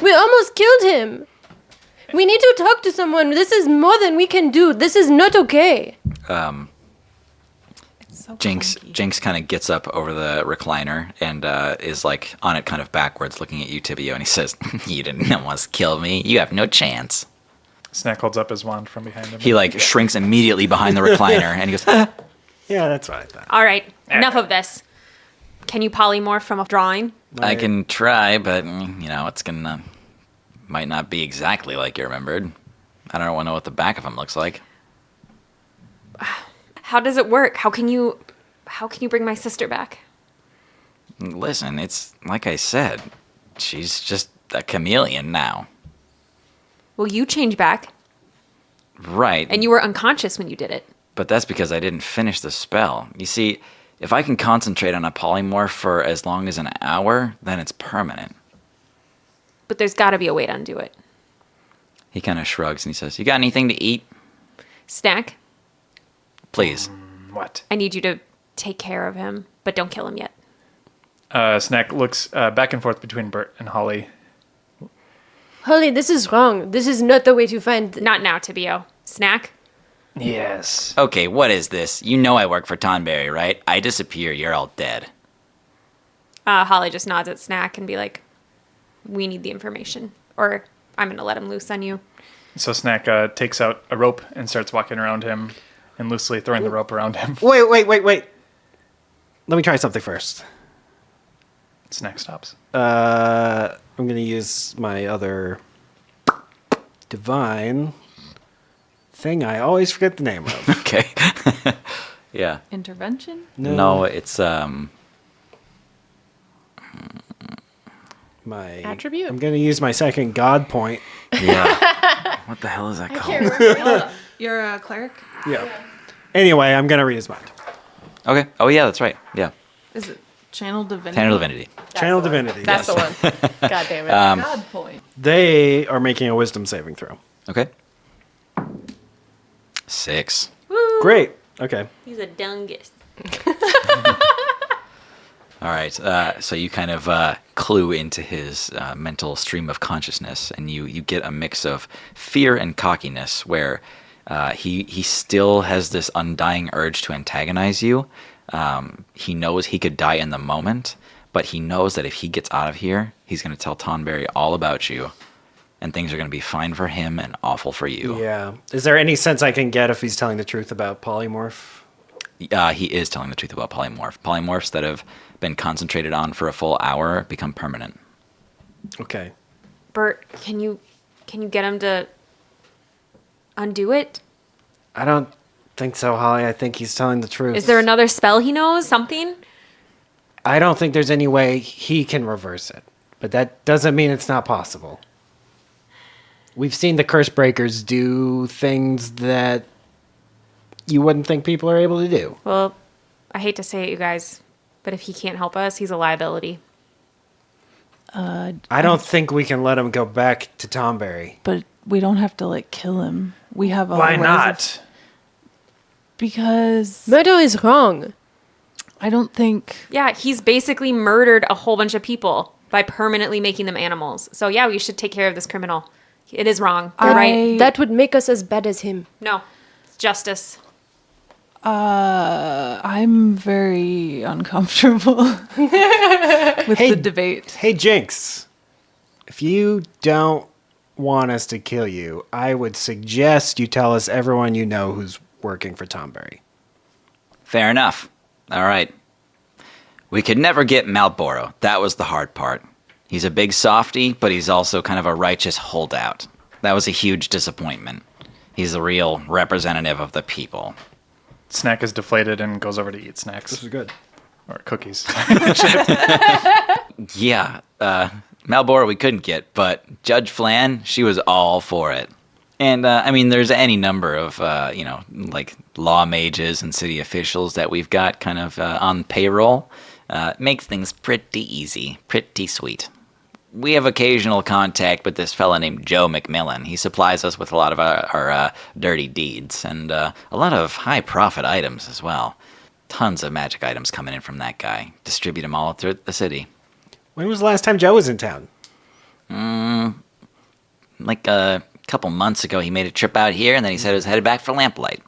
We almost killed him. We need to talk to someone. This is more than we can do. This is not okay. Jinx kind of gets up over the recliner and is like on it kind of backwards looking at you, Tibio, and he says, "You didn't almost kill me. You have no chance." Snack holds up his wand from behind him. He like shrinks immediately behind the recliner and he goes, "Ah." Yeah, that's what I thought. All right, enough of this. Can you polymorph from a drawing? I can try, but it's gonna might not be exactly like you remembered. I don't want to know what the back of him looks like. How does it work? How can you bring my sister back? Listen, it's like I said, she's just a chameleon now. Well, you change back, Right. and you were unconscious when you did it. But that's because I didn't finish the spell. You see, if I can concentrate on a polymorph for as long as an hour, then it's permanent. But there's got to be a way to undo it. He kind of shrugs and he says, "You got anything to eat? Snack, Please." What? I need you to take care of him, but don't kill him yet. Snack looks back and forth between Bert and Holly. Holly, this is wrong. This is not the way to find... Not now, Tibio. Snack? Yes. Okay, what is this? You know I work for Tonberry, right? I disappear, you're all dead. Holly just nods at Snack and be like, we need the information, or I'm going to let him loose on you. So Snack takes out a rope and starts walking around him and loosely throwing the rope around him. Wait. Let me try something first. Snack stops. I'm going to use my other divine thing I always forget the name of. Okay. Yeah. Intervention? No, it's my Attribute? I'm going to use my second god point. yeah. What the hell is that called? You're a cleric? Yeah. Anyway, I'm going to read his mind. Okay. Oh yeah, that's right. Yeah. Is it Channel Divinity? Channel Divinity. Channel Divinity. That's yes. the one. God damn it. God point. They are making a wisdom saving throw. Okay. 6. Great. Okay. He's a dungus. All right. So you kind of clue into his mental stream of consciousness, and you get a mix of fear and cockiness, where he still has this undying urge to antagonize you. He knows he could die in the moment, but he knows that if he gets out of here, he's going to tell Tonberry all about you, and things are going to be fine for him and awful for you. Yeah. Is there any sense I can get if he's telling the truth about polymorph? He is telling the truth about polymorph. Polymorphs that have been concentrated on for a full hour become permanent. Okay. Bert, can you get him to undo it? I don't think so, Holly. I think he's telling the truth. Is there another spell he knows? Something? I don't think there's any way he can reverse it. But that doesn't mean it's not possible. We've seen the Cursebreakers do things that you wouldn't think people are able to do. Well, I hate to say it, you guys, but if he can't help us, he's a liability. I don't think we can let him go back to Tonberry. But we don't have to, kill him. We have a Why ways of- not? Because Murder is wrong. I don't think... Yeah, he's basically murdered a whole bunch of people by permanently making them animals. So yeah, we should take care of this criminal. It is wrong. You're right. That would make us as bad as him. No, it's justice. I'm very uncomfortable with the debate. Hey, Jinx. If you don't want us to kill you, I would suggest you tell us everyone you know who's working for Tonberry. Fair enough. All right. We could never get Malboro. That was the hard part. He's a big softy, but he's also kind of a righteous holdout. That was a huge disappointment. He's the real representative of the people. Snack is deflated and goes over to eat snacks. This is good. Or cookies. Yeah, Malboro we couldn't get, but Judge Flan, she was all for it. And, I mean, there's any number of, like law mages and city officials that we've got kind of on payroll. Makes things pretty easy, pretty sweet. We have occasional contact with this fella named Joe McMillan. He supplies us with a lot of our dirty deeds and a lot of high-profit items as well. Tons of magic items coming in from that guy. Distribute them all through the city. When was the last time Joe was in town? Like a couple months ago, he made a trip out here, and then he said he was headed back for Lamplight.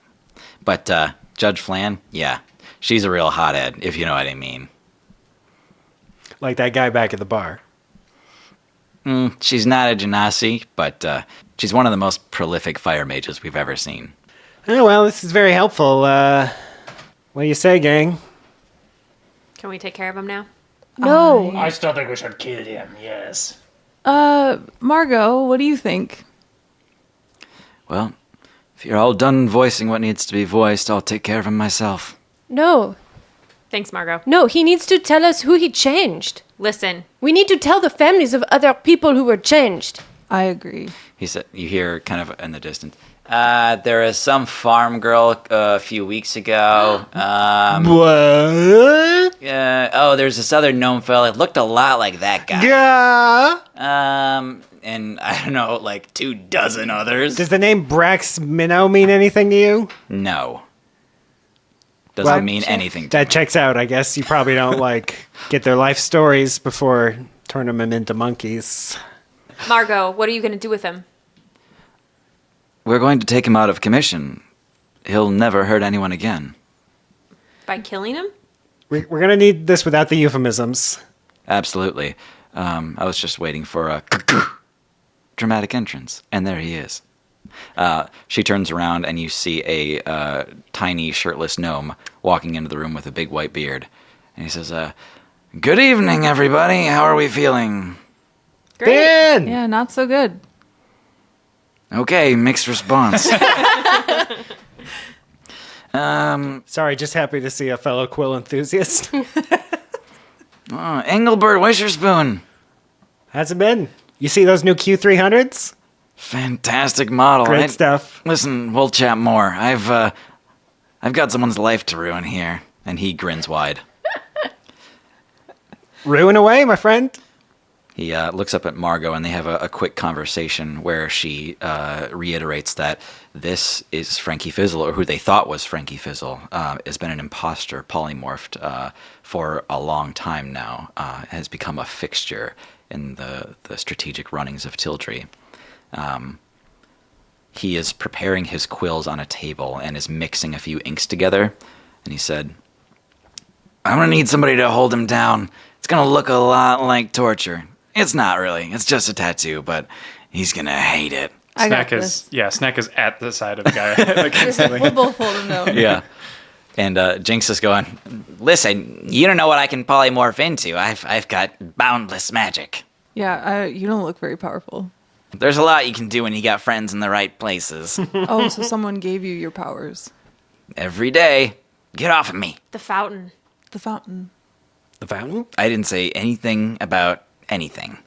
But Judge Flan, yeah, she's a real hothead, if you know what I mean. Like that guy back at the bar. She's not a genasi, but she's one of the most prolific fire mages we've ever seen. Oh, well, this is very helpful. What do you say, gang? Can we take care of him now? No. I still think we should kill him, yes. Margot, what do you think? Well, if you're all done voicing what needs to be voiced, I'll take care of him myself. No. Thanks, Margot. No, he needs to tell us who he changed. Listen, We need to tell the families of other people who were changed. I agree. He said, you hear kind of in the distance, there is some farm girl a few weeks ago. What? There's this other gnome fella. It looked a lot like that guy. Yeah. And I don't know, like 24 others. Does the name Brax Minnow mean anything to you? No. Doesn't Well, mean anything. That checks out, I guess. You probably don't, get their life stories before turning them into monkeys. Margot, what are you going to do with him? We're going to take him out of commission. He'll never hurt anyone again. By killing him? We're going to need this without the euphemisms. Absolutely. I was just waiting for a dramatic entrance, and there he is. She turns around, and you see a tiny shirtless gnome walking into the room with a big white beard. And he says, good evening, everybody. How are we feeling? Great. Ben! Yeah, not so good. Okay, mixed response. Sorry, just happy to see a fellow quill enthusiast. Engelbert Wisherspoon. How's it been? You see those new Q300s? Fantastic model. Great stuff. Listen, we'll chat more. I've got someone's life to ruin here. And he grins wide. Ruin away, my friend. He looks up at Margot, and they have a quick conversation where she reiterates that this is Frankie Fizzle, or who they thought was Frankie Fizzle, has been an imposter, polymorphed for a long time now, has become a fixture in the strategic runnings of Tildry. He is preparing his quills on a table and is mixing a few inks together, and he said, I'm going to need somebody to hold him down. It's going to look a lot like torture. It's not really. It's just a tattoo, but he's going to hate it. I got Snack is Snack is at the side of the guy. Like, instantly. We'll both hold him down. Yeah. And Jinx is going, listen, you don't know what I can polymorph into. I've got boundless magic. Yeah, you don't look very powerful. There's a lot you can do when you got friends in the right places. Oh, so someone gave you your powers. Every day. Get off of me. The fountain. The fountain. The fountain? I didn't say anything about anything.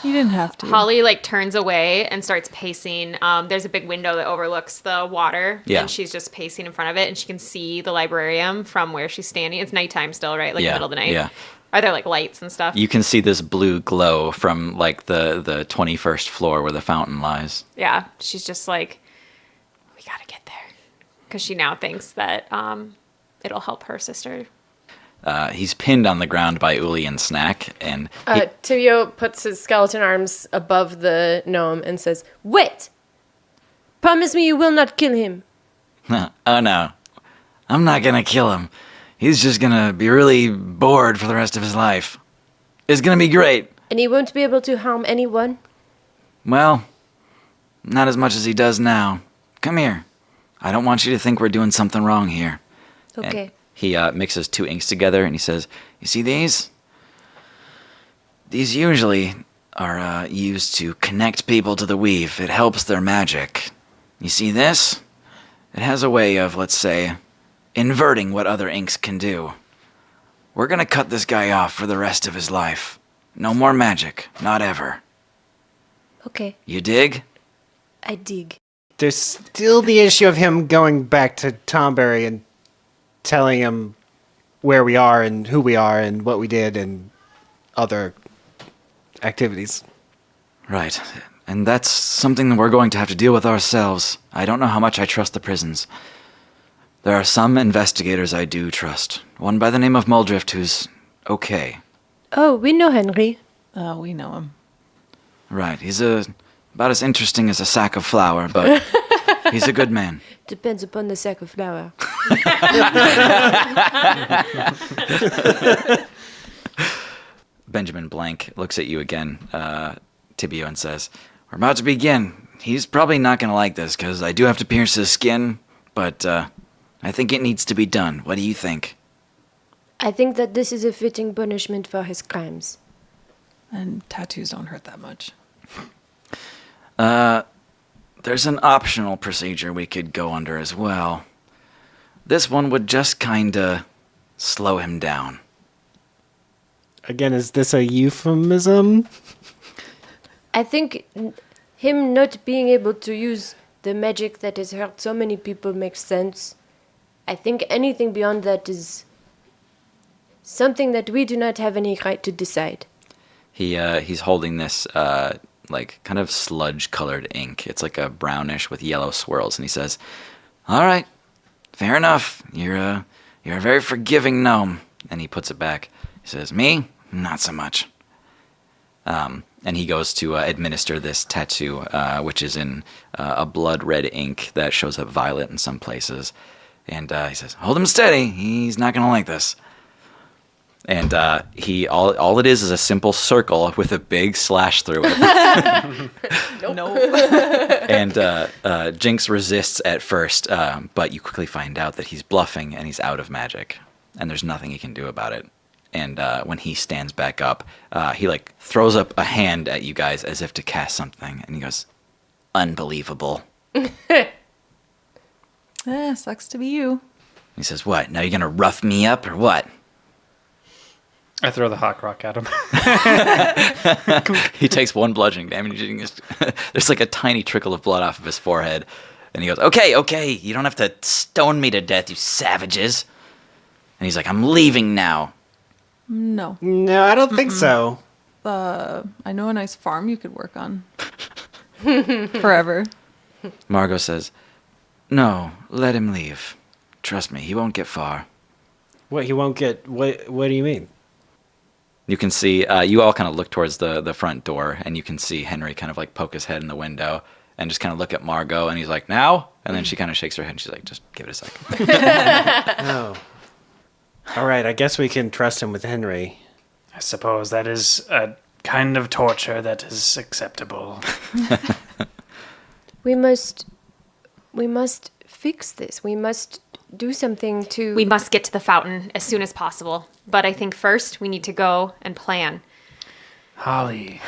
You didn't have to. Holly turns away and starts pacing. There's a big window that overlooks the water. Yeah. And she's just pacing in front of it, and she can see the librarium from where she's standing. It's nighttime still, right? Like Yeah, the middle of the night. yeah. Are there lights and stuff? You can see this blue glow from the 21st floor where the fountain lies. Yeah. She's just like, we gotta get there. Because she now thinks that it'll help her sister. He's pinned on the ground by Uli and Snack, and Tibio puts his skeleton arms above the gnome and says, Wait! Promise me you will not kill him. oh no, I'm not gonna kill him. He's just gonna be really bored for the rest of his life. It's gonna be great. And he won't be able to harm anyone? Well, not as much as he does now. Come here. I don't want you to think we're doing something wrong here. Okay. And he mixes 2 inks together and he says, "You see these? These usually are used to connect people to the weave. It helps their magic. You see this? It has a way of, let's say, inverting what other inks can do. We're gonna cut this guy off for the rest of his life. No more magic, not ever. Okay. You dig?" I dig. There's still the issue of him going back to Tomberry and telling him where we are and who we are and what we did and other activities. Right. And that's something that we're going to have to deal with ourselves. I don't know how much I trust the prisons. There are some investigators I do trust. One by the name of Muldrift who's okay. Oh, we know Henry. We know him. Right. He's about as interesting as a sack of flour, but he's a good man. Depends upon the sack of flour. Benjamin Blank looks at you again, Tibio, and says, "We're about to begin. He's probably not going to like this, because I do have to pierce his skin, but I think it needs to be done. What do you think?" I think that this is a fitting punishment for his crimes. And tattoos don't hurt that much. There's an optional procedure we could go under as well. This one would just kinda slow him down. Again, is this a euphemism? I think him not being able to use the magic that has hurt so many people makes sense. I think anything beyond that is something that we do not have any right to decide. He's holding this like kind of sludge-colored ink. It's like a brownish with yellow swirls, and he says, "All right, fair enough. You're a very forgiving gnome." And he puts it back. He says, "Me, not so much." And he goes to administer this tattoo, which is in a blood red ink that shows up violet in some places. And he says, "Hold him steady. He's not gonna like this." And all it is a simple circle with a big slash through it. No. And Jinx resists at first, but you quickly find out that he's bluffing and he's out of magic, and there's nothing he can do about it. And when he stands back up, he like throws up a hand at you guys as if to cast something, and he goes, "Unbelievable." Sucks to be you. He says, "What? Now you're gonna rough me up or what?" I throw the hawk rock at him. He takes 1 bludgeoning damage. There's like a tiny trickle of blood off of his forehead. And he goes, okay, you don't have to stone me to death, you savages." And he's like, "I'm leaving now." No. No, I don't think so. I know a nice farm you could work on. Forever. Margot says, "No, let him leave. Trust me, he won't get far." What, he won't get... What do you mean? You can see, you all kind of look towards the front door, and you can see Henry kind of like poke his head in the window and just kind of look at Margot, and he's like, "Now?" And then she kind of shakes her head, and she's like, "Just give it a second." Oh. All right, I guess we can trust him with Henry. I suppose that is a kind of torture that is acceptable. We must fix this. We must do something to... We must get to the fountain as soon as possible. But I think first we need to go and plan. Holly,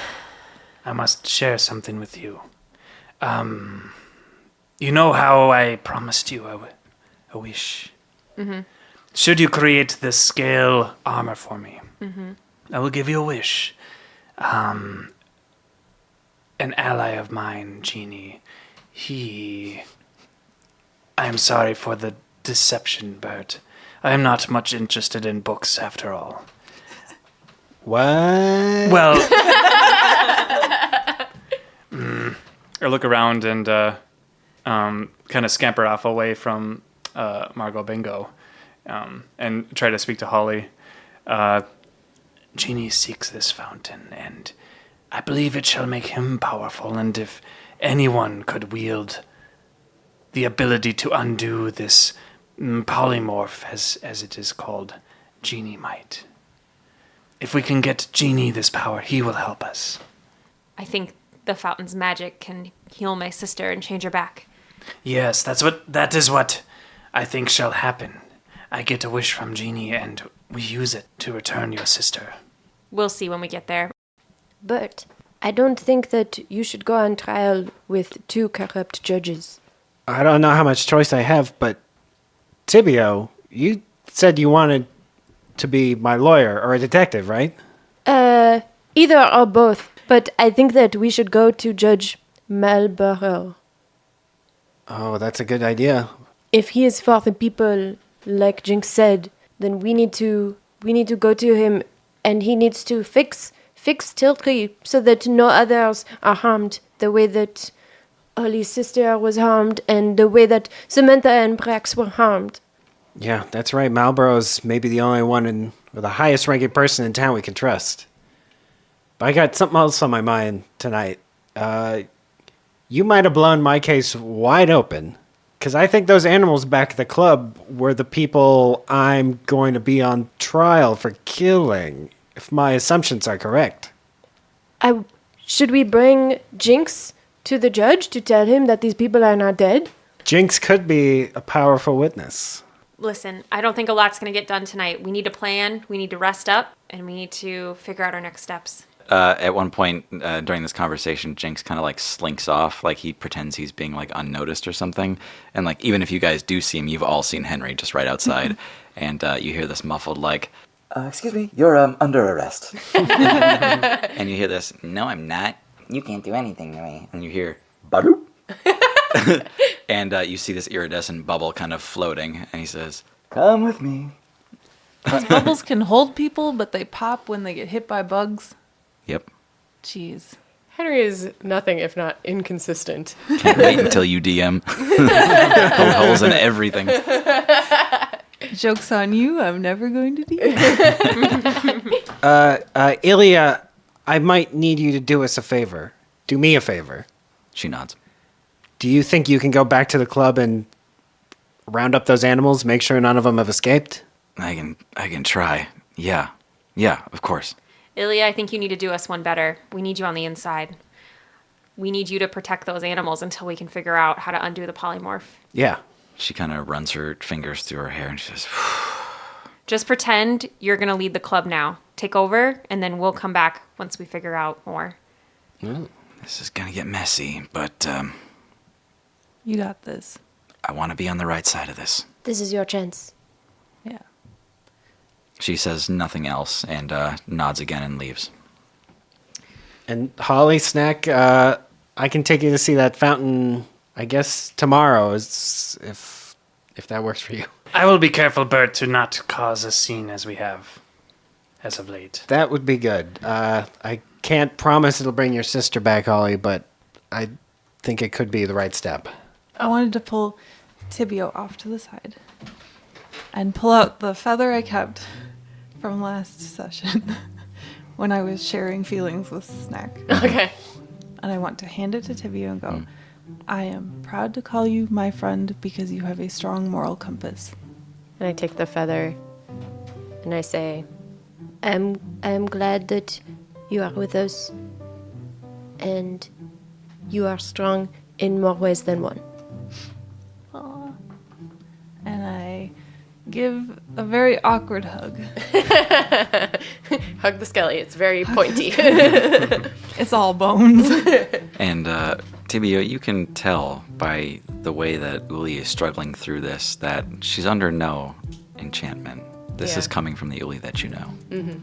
I must share something with you. You know how I promised you a wish? Mm-hmm. Should you create this scale armor for me, I will give you a wish. An ally of mine, Genie, I am sorry for the deception, Bert. I am not much interested in books after all. What? Well, I look around and kind of scamper off away from Margot Bingo and try to speak to Holly. Genie seeks this fountain, and I believe it shall make him powerful, and if anyone could wield the ability to undo this polymorph, as it is called, Genie might. If we can get Genie this power, he will help us. I think the fountain's magic can heal my sister and change her back. Yes, that is what I think shall happen. I get a wish from Genie and we use it to return your sister. We'll see when we get there. But I don't think that you should go on trial with 2 corrupt judges. I don't know how much choice I have, but Tibio, you said you wanted to be my lawyer or a detective, right? Either or both. But I think that we should go to Judge Marlborough. Oh, that's a good idea. If he is for the people, like Jinx said, then we need to go to him, and he needs to fix Tiltree so that no others are harmed the way that Holly's sister was harmed and the way that Samantha and Brax were harmed. Yeah, that's right. Marlborough's maybe the only one or the highest ranking person in town we can trust. But I got something else on my mind tonight. You might have blown my case wide open. Because I think those animals back at the club were the people I'm going to be on trial for killing, if my assumptions are correct. Should we bring Jinx to the judge to tell him that these people are not dead? Jinx could be a powerful witness. Listen, I don't think a lot's going to get done tonight. We need a plan, we need to rest up, and we need to figure out our next steps. At one point during this conversation, Jinx kind of like slinks off, like he pretends he's being like unnoticed or something. And like even if you guys do see him, you've all seen Henry just right outside, and you hear this muffled like, "Excuse me, you're under arrest." And you hear this, "No, I'm not. You can't do anything to me." And you hear, "Badoop." And you see this iridescent bubble kind of floating, and he says, "Come with me." Those bubbles can hold people, but they pop when they get hit by bugs. Yep. Jeez. Henry is nothing if not inconsistent. Can't wait until you DM. Poke holes in everything. Joke's on you, I'm never going to do that. Ilya, I might need you to do us a favor. Do me a favor. She nods. Do you think you can go back to the club and round up those animals, make sure none of them have escaped? I can try. Yeah, of course. Ilya, I think you need to do us one better. We need you on the inside. We need you to protect those animals until we can figure out how to undo the polymorph. Yeah. She kind of runs her fingers through her hair and she says, Just pretend you're going to lead the club now. Take over, and then we'll come back once we figure out more. "This is going to get messy, but You got this. I want to be on the right side of this." This is your chance. Yeah. She says nothing else and nods again and leaves. And Holly, Snack, I can take you to see that fountain, I guess, tomorrow, if that works for you. I will be careful, Bert, to not cause a scene as we have as of late. That would be good. I can't promise it'll bring your sister back, Holly, but I think it could be the right step. I wanted to pull Tibio off to the side and pull out the feather I kept from last session when I was sharing feelings with Snack. Okay. And I want to hand it to Tibio and go, "I am proud to call you my friend because you have a strong moral compass." And I take the feather and I say, I'm glad that you are with us and you are strong in more ways than one. Aw. And I give a very awkward hug. Hug the skelly. It's very pointy. It's all bones. And Tibio, you can tell by the way that Uli is struggling through this that she's under no enchantment. This is coming from the Uli that you know. Mm-hmm.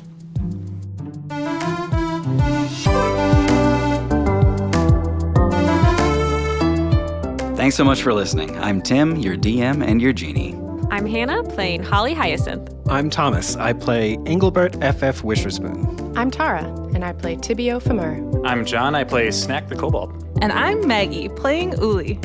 Thanks so much for listening. I'm Tim, your DM and your genie. I'm Hannah, playing Holly Hyacinth. I'm Thomas. I play Engelbert F.F. Wisherspoon. I'm Tara, and I play Tibio Famur. I'm John. I play Snack the Kobold. And I'm Maggie, playing Uli.